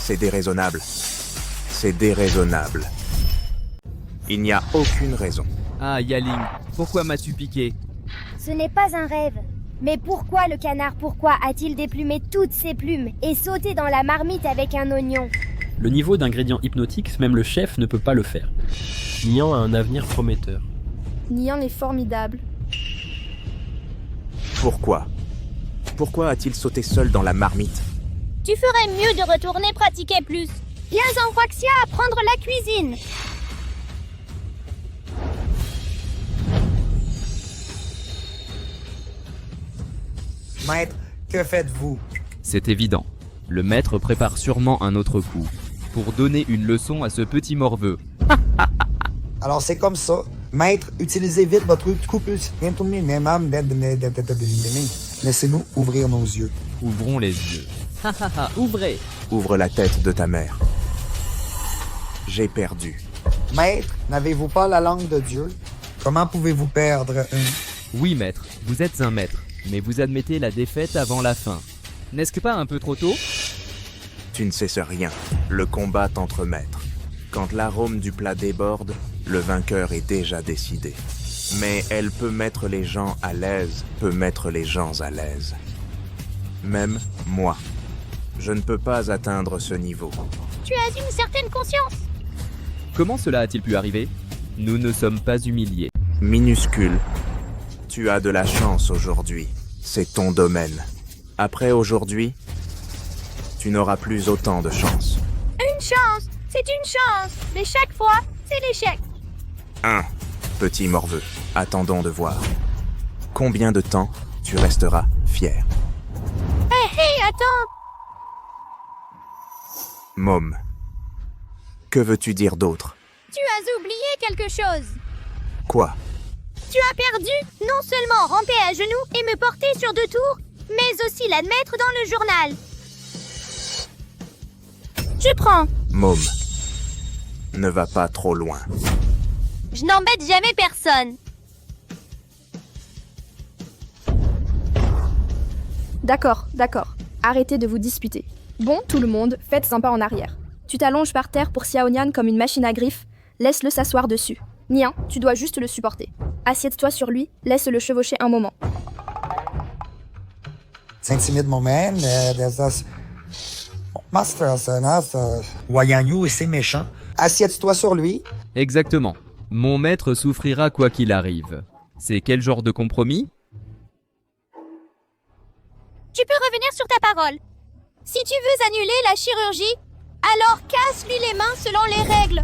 C'est déraisonnable. C'est déraisonnable. Il n'y a aucune raison. Ah, Yaling, pourquoi m'as-tu piqué? Ce n'est pas un rêve. Mais pourquoi le canard, pourquoi a-t-il déplumé toutes ses plumes et sauté dans la marmite avec un oignon? le niveau d'ingrédients hypnotiques, même le chef ne peut pas le faire. Nian a un avenir prometteur. Nian est formidable. Pourquoi? Pourquoi a-t-il sauté seul dans la marmite? Tu ferais mieux de retourner pratiquer plus. Viens en Huaxia apprendre la cuisine. Maître, que faites-vous? C'est évident. Le maître prépare sûrement un autre coup, pour donner une leçon à ce petit morveux. Alors c'est comme ça. Maître, utilisez vite votre coupus. Laissez-nous ouvrir nos yeux. Ouvrons les yeux. Ouvrez! Ouvre la tête de ta mère. J'ai perdu. Maître, n'avez-vous pas la langue de Dieu? Comment pouvez-vous perdre une? Oui, maître, vous êtes un maître, mais vous admettez la défaite avant la fin. N'est-ce que pas un peu trop tôt? Tu ne cesses rien. Le combat entre maîtres. Quand l'arôme du plat déborde, le vainqueur est déjà décidé. Mais elle peut mettre les gens à l'aise, peut mettre les gens à l'aise. Même moi. Je ne peux pas atteindre ce niveau. Tu as une certaine conscience. Comment cela a-t-il pu arriver? Nous ne sommes pas humiliés. Minuscule. Tu as de la chance aujourd'hui. C'est ton domaine. Après aujourd'hui, tu n'auras plus autant de chance. Une chance, c'est une chance. Mais chaque fois, c'est l'échec. 1. Petit morveux, attendons de voir. Combien de temps tu resteras fier? Hé, attends. Môme, que veux-tu dire d'autre? Tu as oublié quelque chose. Quoi? Tu as perdu non seulement ramper à genoux et me porter sur 2 tours, mais aussi l'admettre dans le journal. Je prends. Môme, ne va pas trop loin. Je n'embête jamais personne. D'accord, d'accord. Arrêtez de vous disputer. Bon, tout le monde, faites un pas en arrière. Tu t'allonges par terre pour Xiaonian comme une machine à griffes. Laisse-le s'asseoir dessus. Nian, tu dois juste le supporter. Assieds-toi sur lui, laisse-le chevaucher un moment. T'intimides mon man, Master, Wang Yu, c'est méchant. Assieds-toi sur lui. Exactement. Mon maître souffrira quoi qu'il arrive. C'est quel genre de compromis? Tu peux revenir sur ta parole. Si tu veux annuler la chirurgie, alors casse-lui les mains selon les règles.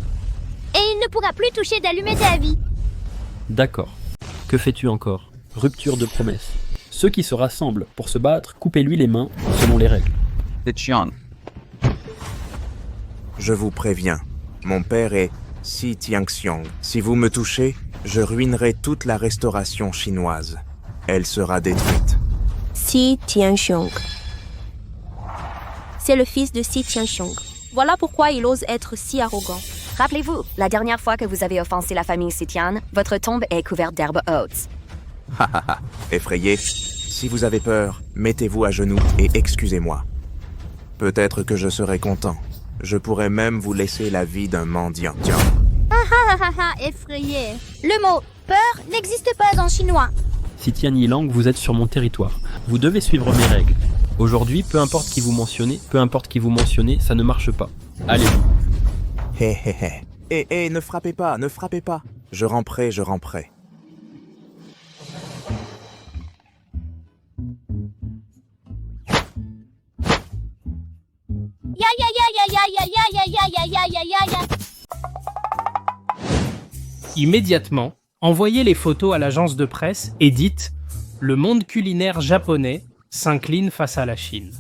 Et il ne pourra plus toucher d'allumettes à vie. D'accord. Que fais-tu encore? Rupture de promesse. Ceux qui se rassemblent pour se battre, coupez-lui les mains selon les règles. C'est chiant. Je vous préviens, mon père est Si Tianxiong. Si vous me touchez, je ruinerai toute la restauration chinoise. Elle sera détruite. Si Tianxiong. C'est le fils de Si Tianxiong. Voilà pourquoi il ose être si arrogant. Rappelez-vous, la dernière fois que vous avez offensé la famille Sitian, votre tombe est couverte d'herbes hautes. Hahaha, effrayé. Si vous avez peur, mettez-vous à genoux et excusez-moi. Peut-être que je serai content. Je pourrais même vous laisser la vie d'un mendiant. Effrayé. Le mot peur n'existe pas en chinois. Si Tian Yilang, vous êtes sur mon territoire. Vous devez suivre mes règles. Aujourd'hui, peu importe qui vous mentionnez, ça ne marche pas. Allez-vous. Hé hé hé. Hé, ne frappez pas, ne frappez pas. Je ramperai. Immédiatement, envoyez les photos à l'agence de presse et dites « Le monde culinaire japonais s'incline face à la Chine ».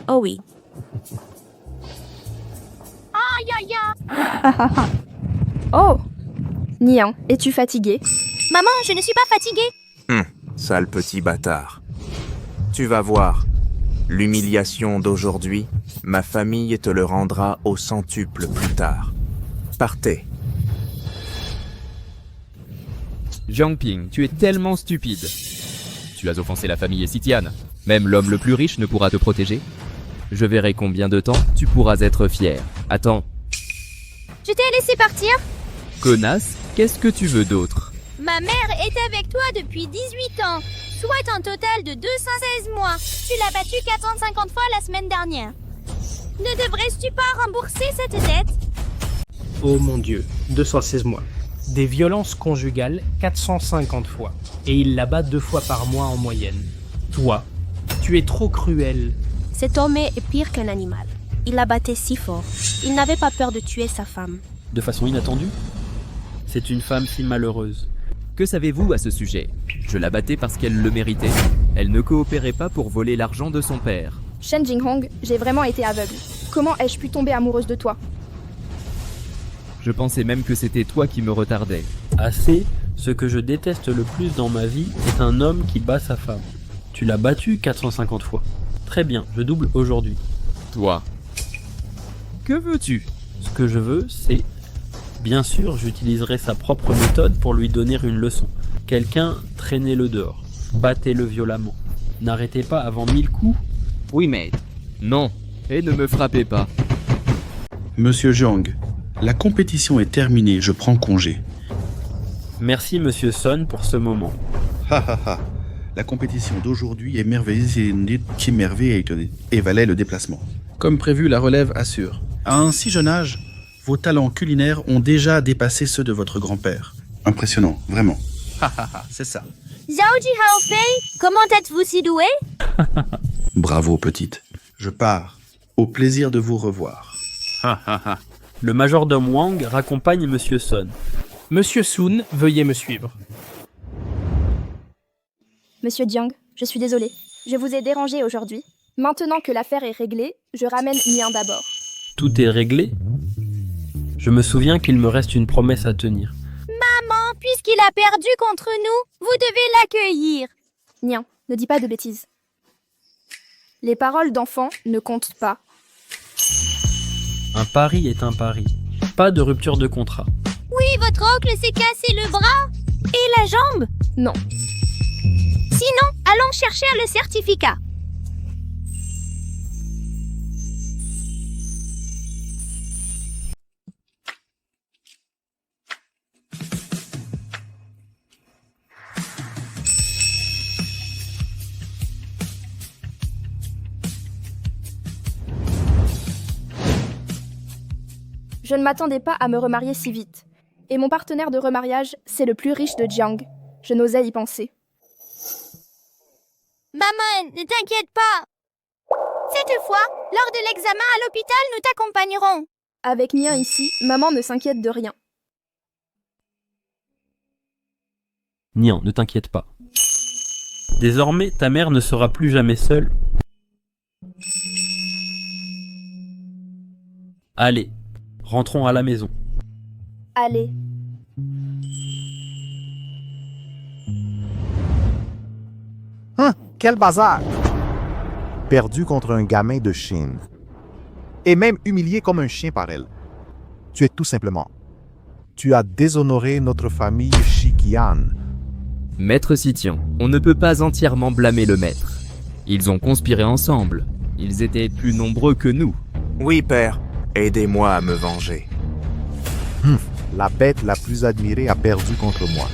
Oh oui. Oh Nian, es-tu fatigué? Maman, je ne suis pas fatiguée. Sale petit bâtard. Tu vas voir. L'humiliation d'aujourd'hui, ma famille te le rendra au centuple plus tard. Partez. Jiangping, tu es tellement stupide. Tu as offensé la famille Sitian. Même l'homme le plus riche ne pourra te protéger. Je verrai combien de temps tu pourras être fier. Attends. Je t'ai laissé partir. Connasse, qu'est-ce que tu veux d'autre? Ma mère est avec toi depuis 18 ans, soit un total de 216 mois. Tu l'as battue 450 fois la semaine dernière. Ne devrais-tu pas rembourser cette dette? Oh mon Dieu, 216 mois. Des violences conjugales 450 fois. Et il la bat 2 fois par mois en moyenne. Toi, tu es trop cruel. Cet homme est pire qu'un animal. Il la battait si fort. Il n'avait pas peur de tuer sa femme. De façon inattendue? C'est une femme si malheureuse. Que savez-vous à ce sujet? Je la battais parce qu'elle le méritait. Elle ne coopérait pas pour voler l'argent de son père. Shen Jinghong, j'ai vraiment été aveugle. Comment ai-je pu tomber amoureuse de toi? Je pensais même que c'était toi qui me retardais. Assez, ce que je déteste le plus dans ma vie est un homme qui bat sa femme. Tu l'as battue 450 fois. Très bien, je double aujourd'hui. Toi. Que veux-tu? Ce que je veux, c'est... Bien sûr, j'utiliserai sa propre méthode pour lui donner une leçon. Quelqu'un, traînez-le dehors. Battez-le violemment. N'arrêtez pas avant 1000 coups. Oui, mais... Non, et ne me frappez pas. Monsieur Jiang, la compétition est terminée, je prends congé. Merci Monsieur Son pour ce moment. Ha ha ha. La compétition d'aujourd'hui est merveilleuse et valait le déplacement. Comme prévu, la relève assure. À un si jeune âge, vos talents culinaires ont déjà dépassé ceux de votre grand-père. Impressionnant, vraiment. Ha ha ha, c'est ça. Zhaoji Haofei, comment êtes-vous si doué? Bravo, petite. Je pars. Au plaisir de vous revoir. Le majordome Wang raccompagne Monsieur Sun. Monsieur Sun, veuillez me suivre. Monsieur Jiang, je suis désolée. Je vous ai dérangé aujourd'hui. Maintenant que l'affaire est réglée, je ramène Nian d'abord. Tout est réglé? Je me souviens qu'il me reste une promesse à tenir. Maman, puisqu'il a perdu contre nous, vous devez l'accueillir. Nian, ne dis pas de bêtises. Les paroles d'enfants ne comptent pas. Un pari est un pari. Pas de rupture de contrat. Oui, votre oncle s'est cassé le bras et la jambe. Non. Sinon, allons chercher le certificat. Je ne m'attendais pas à me remarier si vite. Et mon partenaire de remariage, c'est le plus riche de Jiang. Je n'osais y penser. Maman, ne t'inquiète pas. Cette fois, lors de l'examen à l'hôpital, nous t'accompagnerons. Avec Nian ici, maman ne s'inquiète de rien. Nian, ne t'inquiète pas. Désormais, ta mère ne sera plus jamais seule. Allez, rentrons à la maison. Allez. Quel bazar! Perdu contre un gamin de Chine. Et même humilié comme un chien par elle. Tu es tout simplement. Tu as déshonoré notre famille Shikian. Maître Sitian, on ne peut pas entièrement blâmer le maître. Ils ont conspiré ensemble. Ils étaient plus nombreux que nous. Oui, père. Aidez-moi à me venger. La bête la plus admirée a perdu contre moi.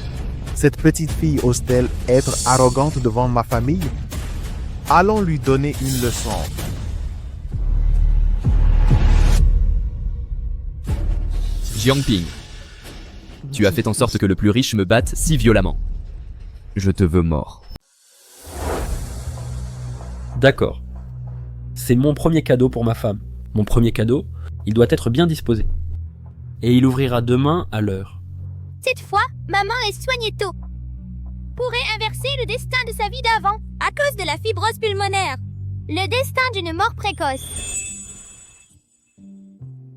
Cette petite fille ose-t-elle être arrogante devant ma famille? Allons lui donner une leçon. Jiangping, tu as fait en sorte que le plus riche me batte si violemment. Je te veux mort. D'accord. C'est mon premier cadeau pour ma femme. Mon premier cadeau, il doit être bien disposé. Et il ouvrira demain à l'heure. Cette fois, maman est soignée tôt. Pourrait inverser le destin de sa vie d'avant à cause de la fibrose pulmonaire. Le destin d'une mort précoce.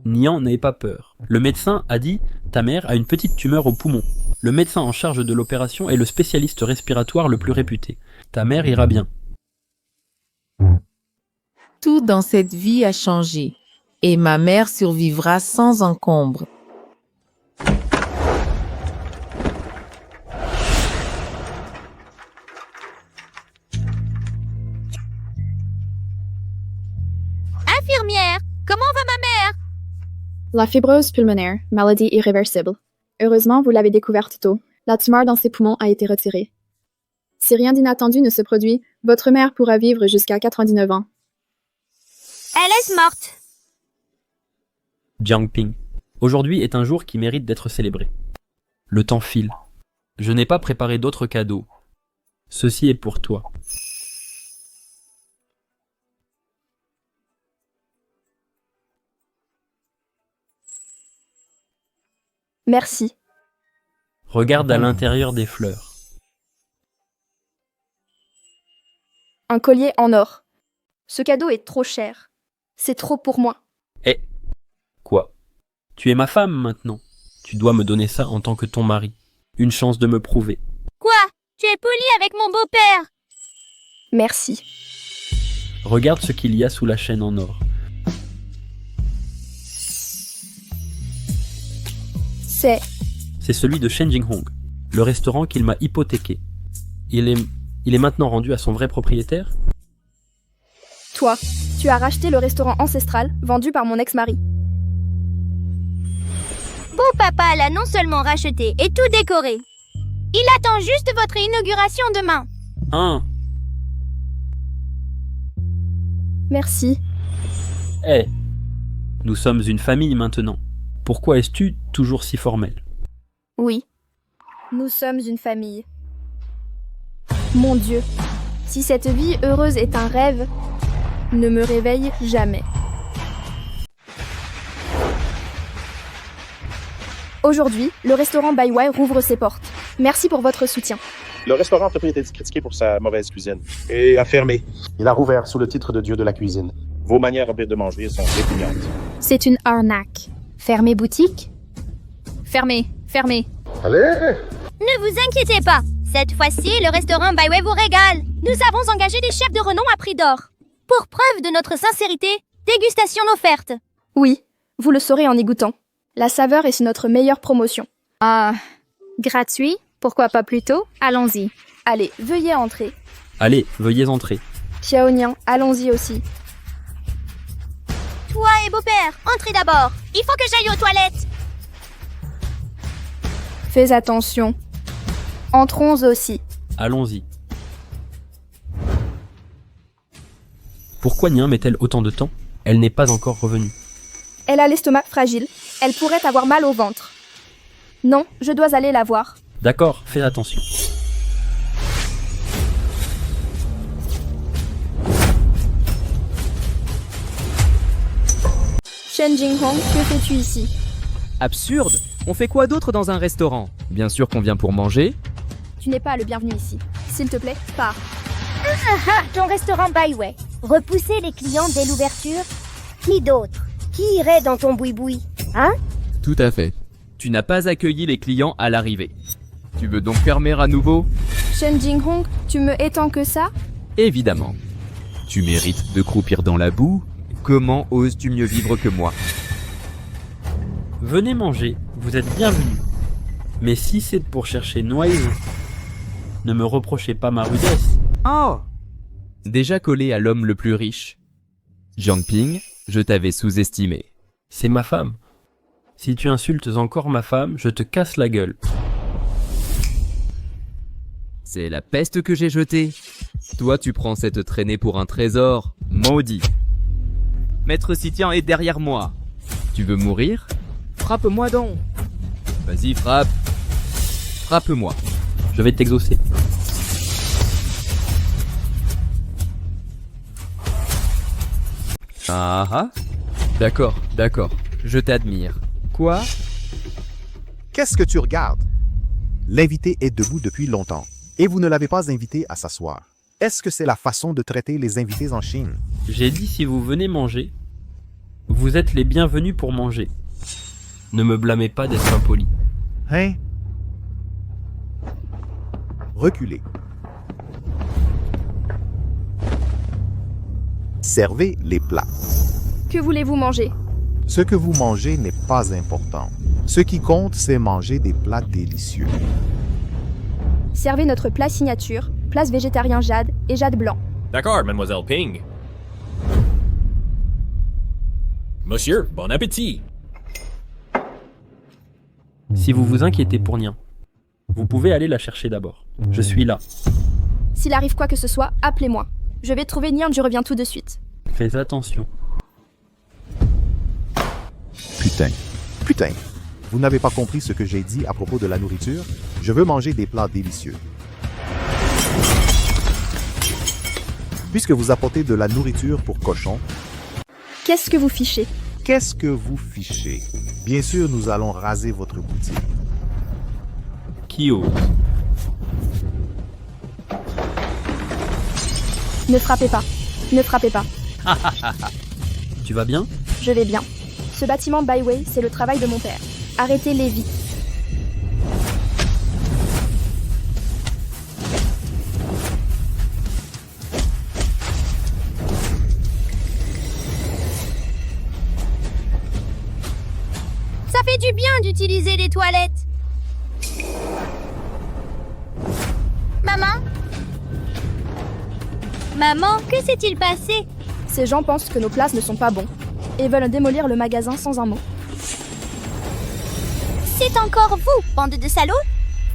Nian, n'aie pas peur. Le médecin a dit « Ta mère a une petite tumeur au poumon ». Le médecin en charge de l'opération est le spécialiste respiratoire le plus réputé. Ta mère ira bien. Tout dans cette vie a changé et ma mère survivra sans encombre. Infirmière, comment va ma mère? La fibrose pulmonaire, maladie irréversible. Heureusement, vous l'avez découverte tôt. La tumeur dans ses poumons a été retirée. Si rien d'inattendu ne se produit, votre mère pourra vivre jusqu'à 99 ans. Elle est morte. Jiangping. Aujourd'hui est un jour qui mérite d'être célébré. Le temps file. Je n'ai pas préparé d'autres cadeaux. Ceci est pour toi. Merci. Regarde à l'intérieur des fleurs. Un collier en or. Ce cadeau est trop cher. C'est trop pour moi. Eh, quoi? Tu es ma femme maintenant. Tu dois me donner ça en tant que ton mari. Une chance de me prouver. Quoi? Tu es poli avec mon beau-père. Merci. Regarde ce qu'il y a sous la chaîne en or. C'est celui de Shen Jinghong, le restaurant qu'il m'a hypothéqué. Il est maintenant rendu à son vrai propriétaire? Toi, tu as racheté le restaurant ancestral vendu par mon ex-mari. Beau papa l'a non seulement racheté et tout décoré. Il attend juste votre inauguration demain. Hein? Merci. Eh, nous sommes une famille maintenant. Pourquoi es-tu toujours si formel? Oui, nous sommes une famille. Mon Dieu, si cette vie heureuse est un rêve, ne me réveille jamais. Aujourd'hui, le restaurant Baiwai rouvre ses portes. Merci pour votre soutien. Le restaurant a été critiqué pour sa mauvaise cuisine et a fermé. Il a rouvert sous le titre de Dieu de la cuisine. Vos manières de manger sont répugnantes. C'est une arnaque. Fermez boutique? Fermez. Allez! Ne vous inquiétez pas. Cette fois-ci, le restaurant Baiwai vous régale. Nous avons engagé des chefs de renom à prix d'or. Pour preuve de notre sincérité, dégustation offerte. Oui, vous le saurez en y goûtant. La saveur est notre meilleure promotion. Ah, gratuit? Pourquoi pas plus tôt? Allons-y. Allez, veuillez entrer. Allez, veuillez entrer. Xiaonian, allons-y aussi. Toi et beau-père, entrez d'abord. Il faut que j'aille aux toilettes. Fais attention. Entrons aussi. Allons-y. Pourquoi Nian met-elle autant de temps? Elle n'est pas encore revenue. Elle a l'estomac fragile. Elle pourrait avoir mal au ventre. Non, je dois aller la voir. D'accord, fais attention. Shen Jinghong, que fais-tu ici? Absurde! On fait quoi d'autre dans un restaurant? Bien sûr qu'on vient pour manger. Tu n'es pas le bienvenu ici. S'il te plaît, pars. Ton restaurant Baiwai. Repousser les clients dès l'ouverture? Qui d'autre? Qui irait dans ton boui-boui? Hein? Tout à fait. Tu n'as pas accueilli les clients à l'arrivée. Tu veux donc fermer à nouveau? Shen Jinghong, tu me hais tant que ça? Évidemment. Tu mérites de croupir dans la boue. Comment oses-tu mieux vivre que moi? Venez manger, vous êtes bienvenus. Mais si c'est pour chercher noyau, ne me reprochez pas ma rudesse. Oh! Déjà collé à l'homme le plus riche. Jiang Ping, je t'avais sous-estimé. C'est ma femme. Si tu insultes encore ma femme, je te casse la gueule. C'est la peste que j'ai jetée. Toi, tu prends cette traînée pour un trésor. Maudit. Maître Sitian est derrière moi. Tu veux mourir? Frappe-moi donc. Vas-y, frappe. Frappe-moi. Je vais t'exaucer. Ah ah. D'accord. Je t'admire. Quoi? Qu'est-ce que tu regardes? L'invité est debout depuis longtemps, et vous ne l'avez pas invité à s'asseoir. Est-ce que c'est la façon de traiter les invités en Chine? J'ai dit si vous venez manger, vous êtes les bienvenus pour manger. Ne me blâmez pas d'être impoli. Hein? Reculez. Servez les plats. Que voulez-vous manger? Ce que vous mangez n'est pas important. Ce qui compte, c'est manger des plats délicieux. Servez notre plat signature, place végétarien jade et jade blanc. D'accord, mademoiselle Ping. Monsieur, bon appétit. Si vous vous inquiétez pour Nian, vous pouvez aller la chercher d'abord. Je suis là. S'il arrive quoi que ce soit, appelez-moi. Je vais trouver Nian, je reviens tout de suite. Faites attention. Putain. Vous n'avez pas compris ce que j'ai dit à propos de la nourriture? Je veux manger des plats délicieux. Puisque vous apportez de la nourriture pour cochon, Qu'est-ce que vous fichez? qu'est-ce que vous fichez? Bien sûr, nous allons raser votre boutique. Qui ose? Ne frappez pas. Ne frappez pas. Tu vas bien? Je vais bien. Ce bâtiment Baiwai, c'est le travail de mon père. Arrêtez-les vite. Ça fait du bien d'utiliser les toilettes. Maman? Maman, que s'est-il passé? Ces gens pensent que nos plats ne sont pas bons et veulent démolir le magasin sans un mot. C'est encore vous, bande de salauds?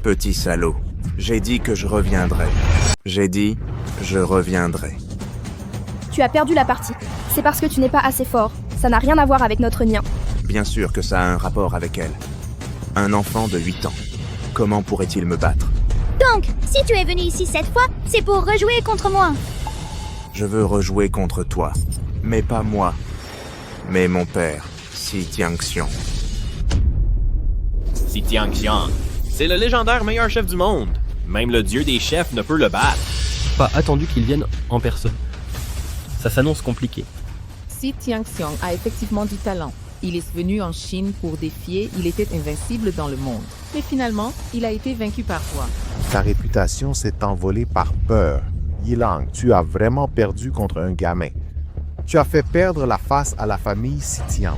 Petit salaud, j'ai dit que je reviendrai. J'ai dit, je reviendrai. Tu as perdu la partie. C'est parce que tu n'es pas assez fort. Ça n'a rien à voir avec notre Nian. Bien sûr que ça a un rapport avec elle. Un enfant de 8 ans. Comment pourrait-il me battre? Donc, si tu es venu ici cette fois, c'est pour rejouer contre moi. Je veux rejouer contre toi. Mais pas moi. Mais mon père, Si Tianxiong. Si Tianxiong, c'est le légendaire meilleur chef du monde. Même le dieu des chefs ne peut le battre. Pas attendu qu'il vienne en personne. Ça s'annonce compliqué. Si Tianxiong a effectivement du talent. Il est venu en Chine pour défier, il était invincible dans le monde. Mais finalement, il a été vaincu par toi. Ta réputation s'est envolée par peur. Yilang, tu as vraiment perdu contre un gamin. Tu as fait perdre la face à la famille Sitian.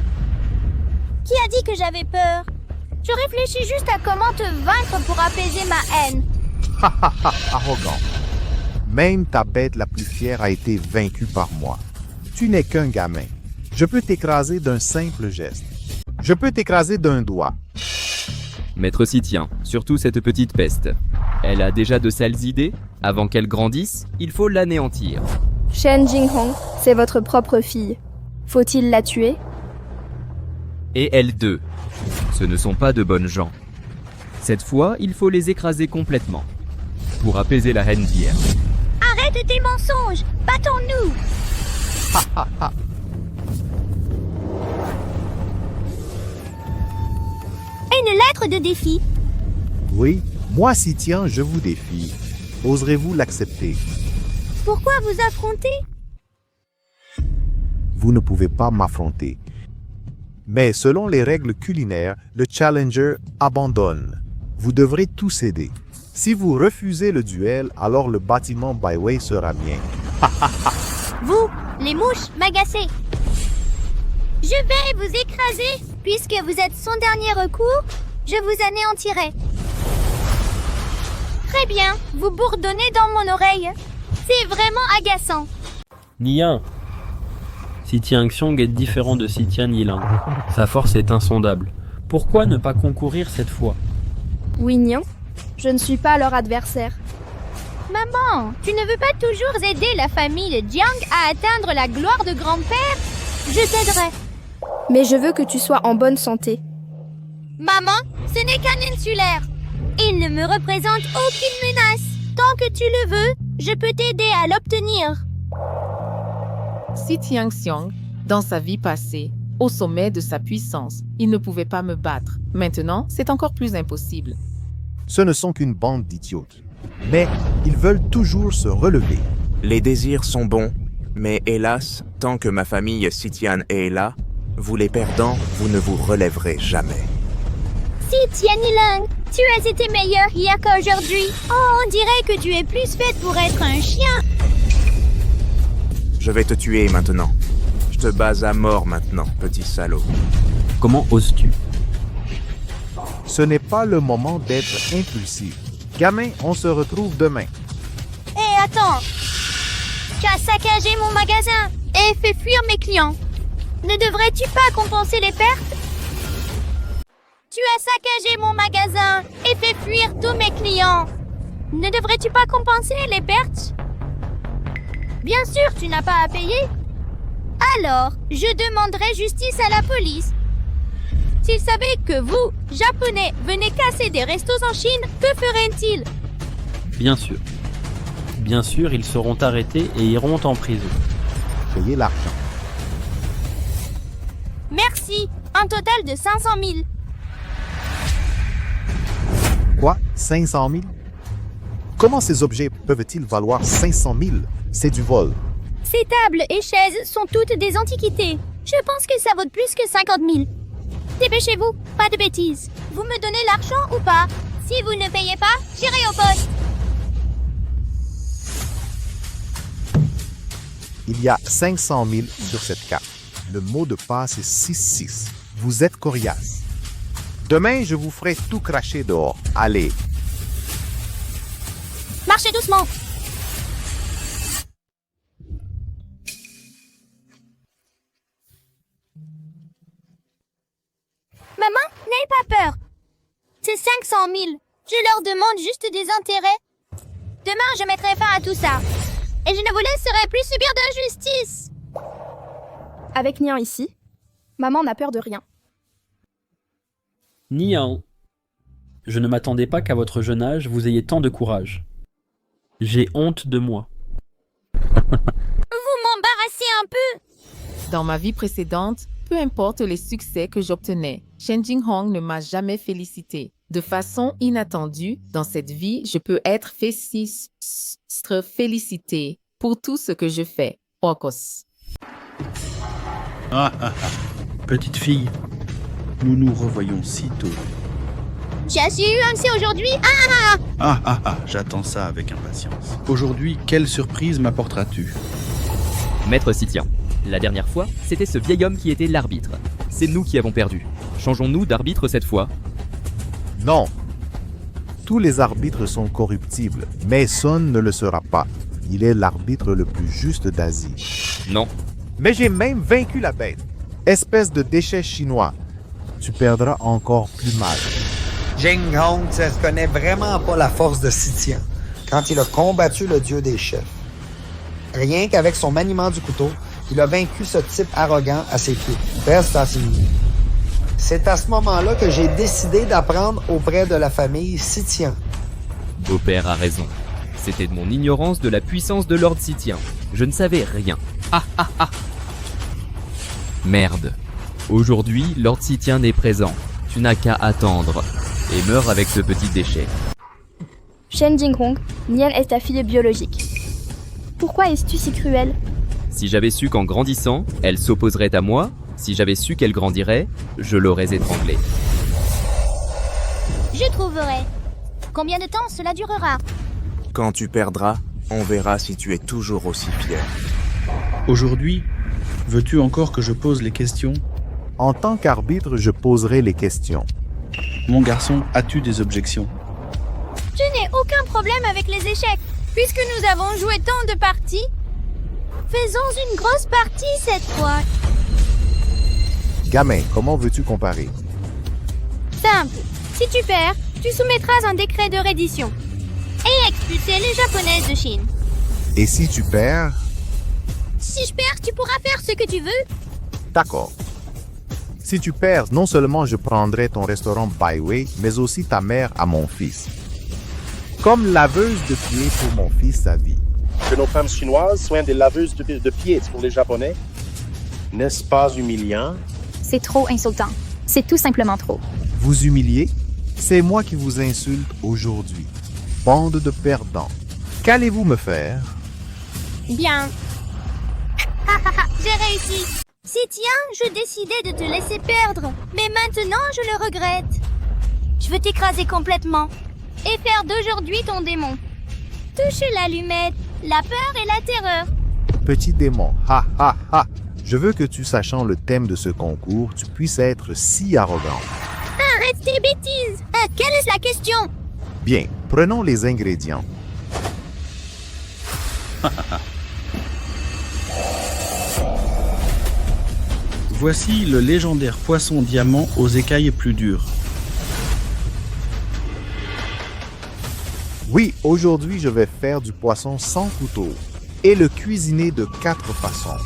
Qui a dit que j'avais peur? Je réfléchis juste à comment te vaincre pour apaiser ma haine. Arrogant. Même ta bête la plus fière a été vaincue par moi. Tu n'es qu'un gamin. Je peux t'écraser d'un simple geste. Je peux t'écraser d'un doigt. Maître Sitien, surtout cette petite peste. Elle a déjà de sales idées. Avant qu'elle grandisse, il faut l'anéantir. Shen Jinghong, c'est votre propre fille. Faut-il la tuer? Et elles deux. Ce ne sont pas de bonnes gens. Cette fois, il faut les écraser complètement. Pour apaiser la haine d'hier. Arrête tes mensonges! Battons-nous! Une lettre de défi. Oui, moi Sitian, je vous défie. Oserez-vous l'accepter? Pourquoi vous affronter? Vous ne pouvez pas m'affronter. Mais selon les règles culinaires, le challenger abandonne. Vous devrez tout céder. Si vous refusez le duel, alors le bâtiment Byway sera mien. Vous, les mouches, m'agacez. Je vais vous écraser. Puisque vous êtes son dernier recours, je vous anéantirai. Très bien, vous bourdonnez dans mon oreille. C'est vraiment agaçant. Nian. Si Tianxiong est différent de Si Tian Yilang. Sa force est insondable. Pourquoi ne pas concourir cette fois? Oui, Nian. Je ne suis pas leur adversaire. Maman, tu ne veux pas toujours aider la famille de Jiang à atteindre la gloire de grand-père? Je t'aiderai. Mais je veux que tu sois en bonne santé. Maman, ce n'est qu'un insulaire. Il ne me représente aucune menace. Tant que tu le veux, je peux t'aider à l'obtenir. Si Tianxiong, dans sa vie passée, au sommet de sa puissance, il ne pouvait pas me battre. Maintenant, c'est encore plus impossible. Ce ne sont qu'une bande d'idiotes. Mais ils veulent toujours se relever. Les désirs sont bons, mais hélas, tant que ma famille Sitian est là, vous les perdants, vous ne vous relèverez jamais. Si Tianilang, tu as été meilleur hier qu'aujourd'hui. Oh, on dirait que tu es plus faite pour être un chien. Je vais te tuer maintenant. Je te bats à mort maintenant, petit salaud. Comment oses-tu? Ce n'est pas le moment d'être impulsif. Gamin, on se retrouve demain. Hé, attends. Tu as saccagé mon magasin et fait fuir mes clients. Ne devrais-tu pas compenser les pertes? Tu as saccagé mon magasin et fait fuir tous mes clients. Ne devrais-tu pas compenser les pertes? Bien sûr, tu n'as pas à payer. Alors, je demanderai justice à la police. S'ils savaient que vous, Japonais, venez casser des restos en Chine, que feraient-ils? Bien sûr. Bien sûr, ils seront arrêtés et iront en prison. Payez l'argent. Merci. Un total de 500 000. Quoi? 500 000? Comment ces objets peuvent-ils valoir 500 000? C'est du vol. Ces tables et chaises sont toutes des antiquités. Je pense que ça vaut plus que 50 000. Dépêchez-vous, pas de bêtises. Vous me donnez l'argent ou pas? Si vous ne payez pas, j'irai au poste. Il y a 500 000 sur cette carte. Le mot de passe est 66. Vous êtes coriace. Demain, je vous ferai tout cracher dehors. Allez. Marchez doucement. Maman, n'ayez pas peur. C'est 500 000. Je leur demande juste des intérêts. Demain, je mettrai fin à tout ça. Et je ne vous laisserai plus subir d'injustice. Avec Nian ici, maman n'a peur de rien. Nian. Je ne m'attendais pas qu'à votre jeune âge, vous ayez tant de courage. J'ai honte de moi. Vous m'embarrassez un peu. Dans ma vie précédente, peu importe les succès que j'obtenais, Shen Jinghong ne m'a jamais félicité. De façon inattendue, dans cette vie, je peux être félicité pour tout ce que je fais. Orcos. Petite fille, nous nous revoyons si tôt. Tu as su UMC aujourd'hui? J'attends ça avec impatience. Aujourd'hui, quelle surprise m'apporteras-tu? Maître Scythien, la dernière fois, c'était ce vieil homme qui était l'arbitre. C'est nous qui avons perdu. Changeons-nous d'arbitre cette fois? Non. Tous les arbitres sont corruptibles, mais Sun ne le sera pas. Il est l'arbitre le plus juste d'Asie. Non. Mais j'ai même vaincu la bête. Espèce de déchet chinois. Tu perdras encore plus mal. Jinghong ne connaît vraiment pas la force de Scythien quand il a combattu le dieu des chefs. Rien qu'avec son maniement du couteau, il a vaincu ce type arrogant à ses pieds. Reste assigné. C'est à ce moment-là que j'ai décidé d'apprendre auprès de la famille Scythien. Beau-père a raison. C'était de mon ignorance de la puissance de Lord Scythien. Je ne savais rien. Merde. Aujourd'hui, Lord Scythien est présent. Tu n'as qu'à attendre. Et meurs avec ce petit déchet. Shen Jinghong, Nian est ta fille biologique. Pourquoi es-tu si cruel? Si j'avais su qu'en grandissant, elle s'opposerait à moi, si j'avais su qu'elle grandirait, je l'aurais étranglée. Je trouverai. Combien de temps cela durera? Quand tu perdras, on verra si tu es toujours aussi fier. Aujourd'hui, veux-tu encore que je pose les questions? En tant qu'arbitre, je poserai les questions. Mon garçon, as-tu des objections? Je n'ai aucun problème avec les échecs. Puisque nous avons joué tant de parties, faisons une grosse partie cette fois. Gamin, comment veux-tu comparer? Simple. Si tu perds, tu soumettras un décret de reddition et expulser les Japonaises de Chine. Et si tu perds? Si je perds, tu pourras faire ce que tu veux. D'accord. Si tu perds, non seulement je prendrai ton restaurant Baiwei, mais aussi ta mère à mon fils. Comme laveuse de pieds pour mon fils à vie. Que nos femmes chinoises soient des laveuses de pieds pour les Japonais. N'est-ce pas humiliant? C'est trop insultant. C'est tout simplement trop. Vous humiliez? C'est moi qui vous insulte aujourd'hui. Bande de perdants. Qu'allez-vous me faire? Bien. J'ai réussi. Si tiens, je décidais de te laisser perdre. Mais maintenant, je le regrette. Je veux t'écraser complètement. Et faire d'aujourd'hui ton démon. Touche l'allumette, la peur et la terreur. Petit démon, Je veux que tu, sachant le thème de ce concours, tu puisses être si arrogant. Arrête tes bêtises. Quelle est la question? Bien, prenons les ingrédients. Voici le légendaire poisson diamant aux écailles plus dures. Oui, aujourd'hui je vais faire du poisson sans couteau et le cuisiner de 4 façons.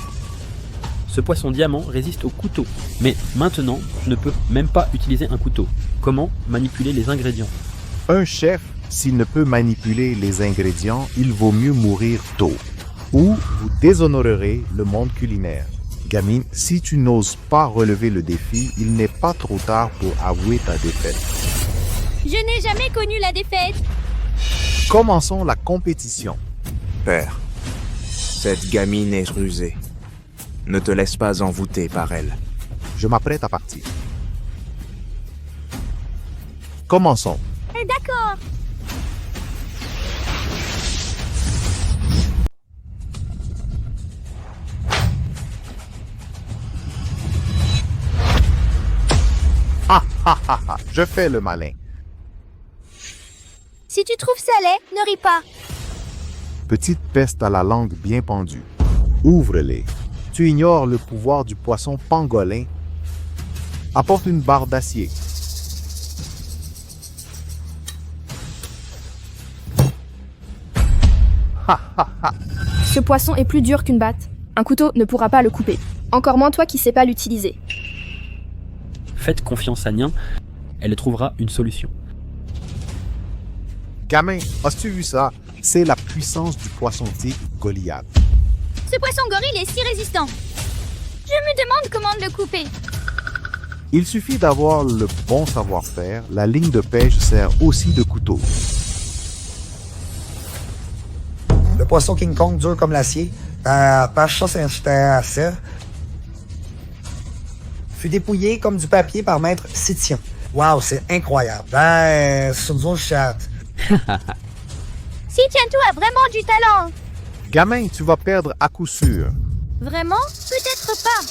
Ce poisson diamant résiste au couteau, mais maintenant, je ne peux même pas utiliser un couteau. Comment manipuler les ingrédients? Un chef, s'il ne peut manipuler les ingrédients, il vaut mieux mourir tôt. Ou vous déshonorerez le monde culinaire. Gamine, si tu n'oses pas relever le défi, il n'est pas trop tard pour avouer ta défaite. Je n'ai jamais connu la défaite. Commençons la compétition. Père, cette gamine est rusée. Ne te laisse pas envoûter par elle. Je m'apprête à partir. Commençons. D'accord. Je fais le malin. Si tu trouves ça laid, ne ris pas. Petite peste à la langue bien pendue. Ouvre-les. Tu ignores le pouvoir du poisson pangolin. Apporte une barre d'acier. Ce poisson est plus dur qu'une batte. Un couteau ne pourra pas le couper. Encore moins toi qui sais pas l'utiliser. Faites confiance à Nian, elle trouvera une solution. Gamin, as-tu vu ça? C'est la puissance du poisson-tigre Goliath. Ce poisson gorille est si résistant. Je me demande comment le couper. Il suffit d'avoir le bon savoir-faire. La ligne de pêche sert aussi de couteau. Le poisson King Kong dur comme l'acier. Pêche ça, c'était assez. Fut dépouillé comme du papier par maître Sitien. Wow, c'est incroyable. Ben, c'est une zone chatte. Si Tiantou a vraiment du talent. Gamin, tu vas perdre à coup sûr. Vraiment? Peut-être pas.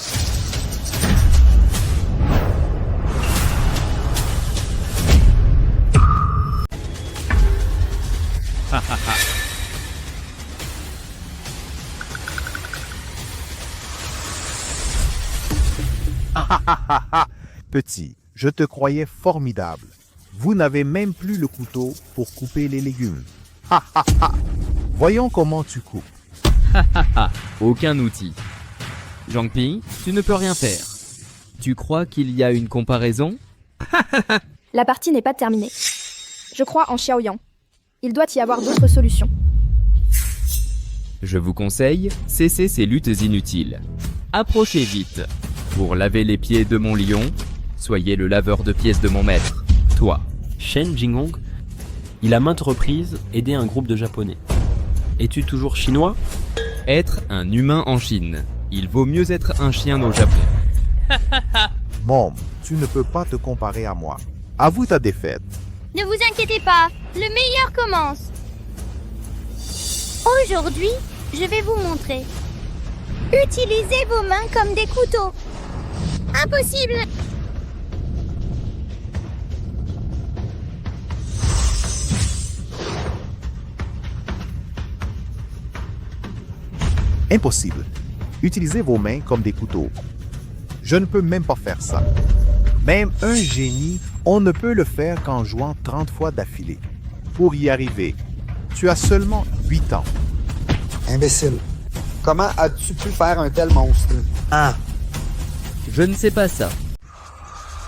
Petit, je te croyais formidable. Vous n'avez même plus le couteau pour couper les légumes. Voyons comment tu coupes. Aucun outil. Jiangping, tu ne peux rien faire. Tu crois qu'il y a une comparaison? La partie n'est pas terminée. Je crois en Xiaoyang. Il doit y avoir d'autres solutions. Je vous conseille, cessez ces luttes inutiles. Approchez vite. Pour laver les pieds de mon lion, soyez le laveur de pièces de mon maître. Toi. Shen Jingong, il a maintes reprises aidé un groupe de Japonais. Es-tu toujours chinois? Être un humain en Chine. Il vaut mieux être un chien au Japon. Mom, tu ne peux pas te comparer à moi. Avoue ta défaite. Ne vous inquiétez pas, le meilleur commence. Aujourd'hui, je vais vous montrer. Utilisez vos mains comme des couteaux. Impossible! Impossible. Utilisez vos mains comme des couteaux. Je ne peux même pas faire ça. Même un génie, on ne peut le faire qu'en jouant 30 fois d'affilée. Pour y arriver, tu as seulement 8 ans. Imbécile. Comment as-tu pu faire un tel monstre? Ah. Je ne sais pas ça.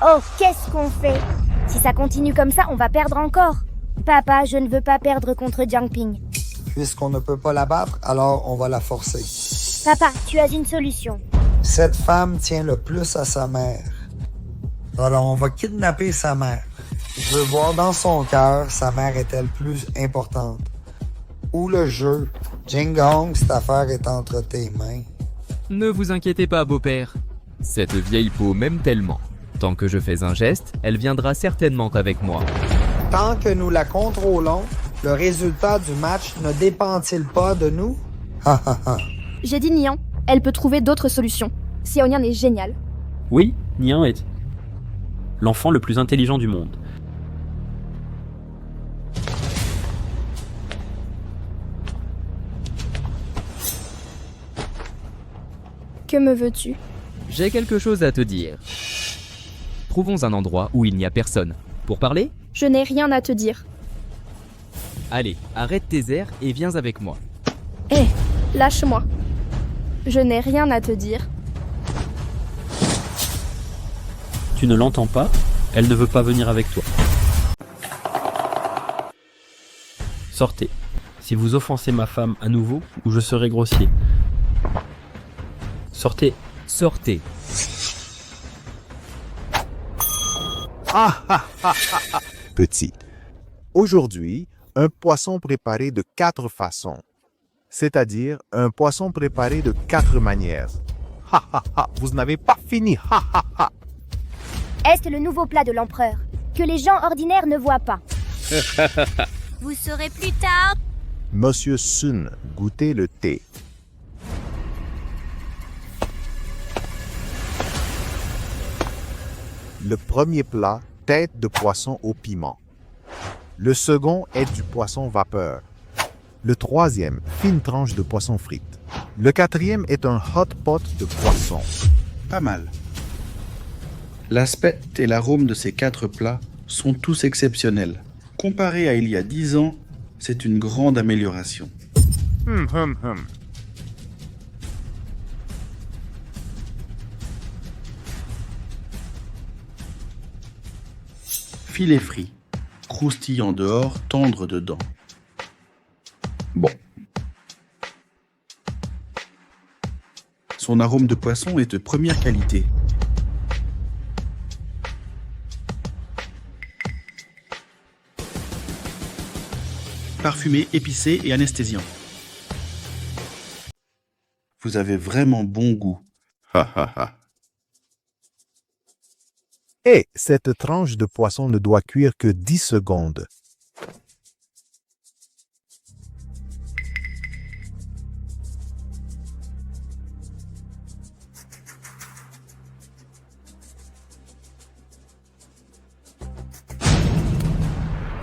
Oh, qu'est-ce qu'on fait? Si ça continue comme ça, on va perdre encore. Papa, je ne veux pas perdre contre Jiangping. Puisqu'on ne peut pas la battre, alors on va la forcer. Papa, tu as une solution. Cette femme tient le plus à sa mère. Alors on va kidnapper sa mère. Je veux voir dans son cœur, sa mère est-elle plus importante? Ou le jeu? Jingong, cette affaire est entre tes mains. Ne vous inquiétez pas, beau-père. Cette vieille peau m'aime tellement. Tant que je fais un geste, elle viendra certainement avec moi. Tant que nous la contrôlons, le résultat du match ne dépend-il pas de nous? J'ai dit Nian, elle peut trouver d'autres solutions. Xiaoyan est génial. Oui, Nian est l'enfant le plus intelligent du monde. Que me veux-tu? J'ai quelque chose à te dire. Trouvons un endroit où il n'y a personne. Pour parler? Je n'ai rien à te dire. Allez, arrête tes airs et viens avec moi. Hé, lâche-moi. Je n'ai rien à te dire. Tu ne l'entends pas? Elle ne veut pas venir avec toi. Sortez. Si vous offensez ma femme à nouveau, ou je serai grossier. Sortez. Sortez. Petit. Aujourd'hui, un poisson préparé de 4 façons. C'est-à-dire un poisson préparé de 4 manières. Vous n'avez pas fini. Est le nouveau plat de l'empereur, que les gens ordinaires ne voient pas. Vous saurez plus tard. Monsieur Sun, goûtez le thé. Le premier plat, tête de poisson au piment. Le second est du poisson vapeur. Le troisième, fine tranche de poisson frite. Le quatrième est un hot pot de poisson. Pas mal. L'aspect et l'arôme de ces 4 plats sont tous exceptionnels. Comparé à il y a 10 ans, c'est une grande amélioration. Filet frit, croustillant dehors, tendre dedans. Bon. Son arôme de poisson est de première qualité. Parfumé, épicé et anesthésiant. Vous avez vraiment bon goût. Ha ha ha. Et cette tranche de poisson ne doit cuire que 10 secondes.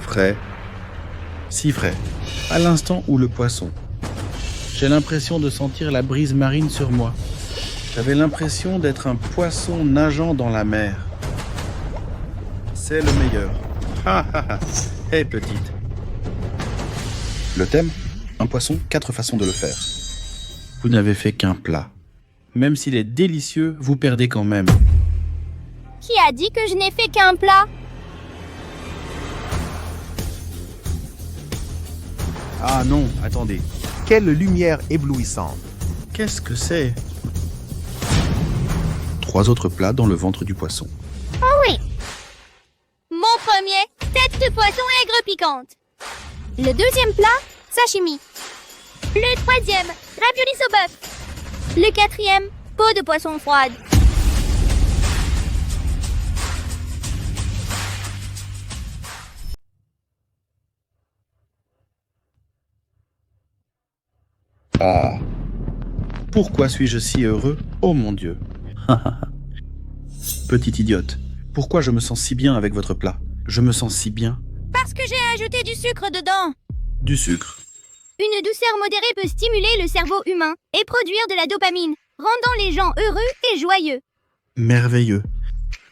Frais. Si frais. À l'instant où le poisson. J'ai l'impression de sentir la brise marine sur moi. J'avais l'impression d'être un poisson nageant dans la mer. C'est le meilleur. Ha ha ha. Hé petite. Le thème ? Un poisson, 4 façons de le faire. Vous n'avez fait qu'un plat. Même s'il est délicieux, vous perdez quand même. Qui a dit que je n'ai fait qu'un plat? Ah non, attendez. Quelle lumière éblouissante! Qu'est-ce que c'est? 3 autres plats dans le ventre du poisson. Oh oui! Mon premier, tête de poisson aigre piquante. Le deuxième plat, sashimi. Le troisième, raviolis au bœuf. Le quatrième, peau de poisson froide. Ah. Pourquoi suis-je si heureux? Oh mon Dieu. Petite idiote. Pourquoi je me sens si bien avec votre plat? Je me sens si bien. Parce que j'ai ajouté du sucre dedans. Du sucre. Une douceur modérée peut stimuler le cerveau humain et produire de la dopamine, rendant les gens heureux et joyeux. Merveilleux.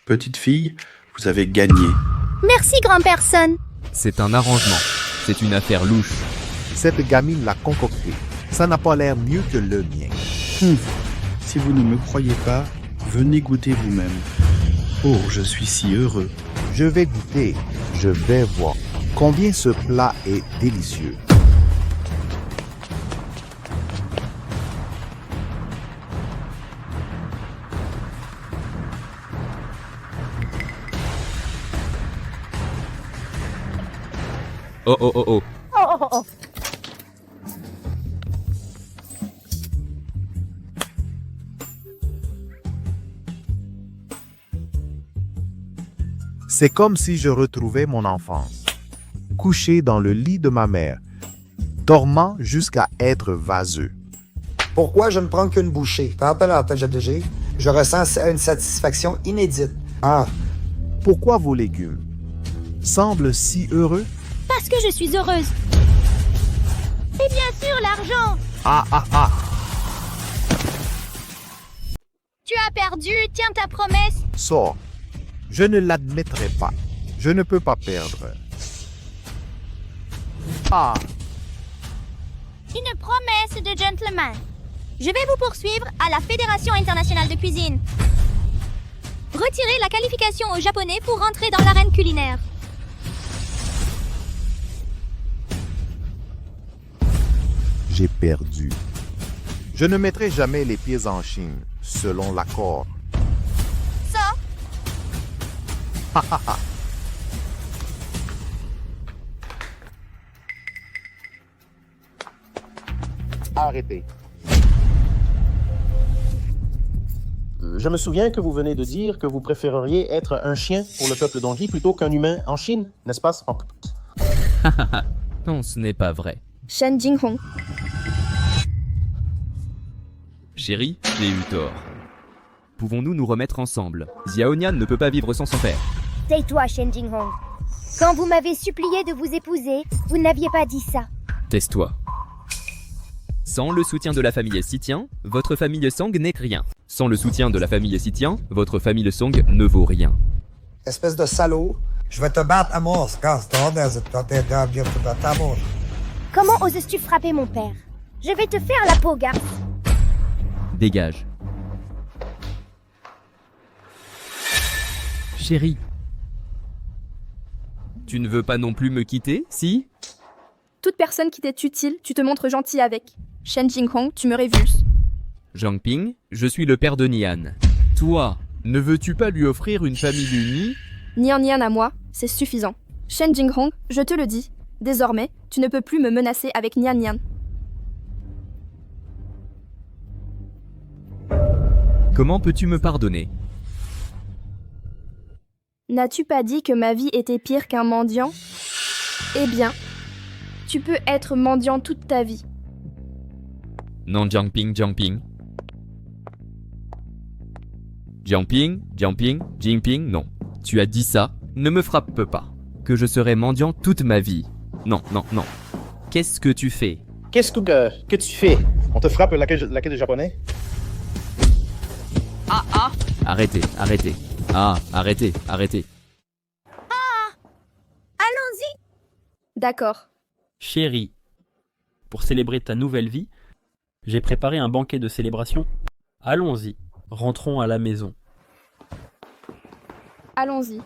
Petite fille, vous avez gagné. Merci, grand-personne. C'est un arrangement. C'est une affaire louche. Cette gamine l'a concocté. Ça n'a pas l'air mieux que le mien. Si vous ne me croyez pas, venez goûter vous-même. Oh, je suis si heureux. Je vais goûter. Je vais voir. Combien ce plat est délicieux. Oh oh oh oh. Oh, oh, oh. C'est comme si je retrouvais mon enfance, couché dans le lit de ma mère, dormant jusqu'à être vaseux. Pourquoi je ne prends qu'une bouchée? Je ressens une satisfaction inédite. Ah. Pourquoi vos légumes semblent si heureux? Parce que je suis heureuse. Et bien sûr, l'argent. Ah ah ah! Tu as perdu, tiens ta promesse. Sors. Je ne l'admettrai pas. Je ne peux pas perdre. Ah! Une promesse de gentleman. Je vais vous poursuivre à la Fédération internationale de cuisine. Retirez la qualification aux Japonais pour rentrer dans l'arène culinaire. J'ai perdu. Je ne mettrai jamais les pieds en Chine, selon l'accord. Ça? Ha ha ha! Arrêtez. Je me souviens que vous venez de dire que vous préféreriez être un chien pour le peuple d'Angry plutôt qu'un humain en Chine, n'est-ce pas? Non, ce n'est pas vrai. Shen Jinghong. Chérie, j'ai eu tort. Pouvons-nous nous remettre ensemble? Xiaonian ne peut pas vivre sans son père. Tais-toi, Shen Jinghong. Quand vous m'avez supplié de vous épouser, vous n'aviez pas dit ça. Tais-toi. Sans le soutien de la famille Sitien, votre famille Song n'est rien. Sans le soutien de la famille Sitien, votre famille Song ne vaut rien. Espèce de salaud. Je vais te battre à mort. Comment oses-tu frapper mon père? Je vais te faire la peau, garce. Dégage. Tu ne veux pas non plus me quitter, si? Toute personne qui t'est utile, tu te montres gentil avec. Shen Jinghong, tu me révulses. Jiang Ping, je suis le père de Nian. Toi, ne veux-tu pas lui offrir une famille unie? Nian Nian à moi, c'est suffisant. Shen Jinghong, je te le dis, désormais, tu ne peux plus me menacer avec Nian Nian. Comment peux-tu me pardonner? N'as-tu pas dit que ma vie était pire qu'un mendiant? Eh bien, tu peux être mendiant toute ta vie. Non, Jiang Ping, Jiang Ping. Jiang Ping, Jiang Ping, Jinping, non. Tu as dit ça, ne me frappe pas. Que je serai mendiant toute ma vie. Non, non, non. Qu'est-ce que tu fais? Qu'est-ce que tu fais? On te frappe laquelle des japonais? Arrêtez, arrêtez. Arrêtez, arrêtez. Allons-y. D'accord. Chérie, pour célébrer ta nouvelle vie, j'ai préparé un banquet de célébration. Allons-y, rentrons à la maison. Allons-y.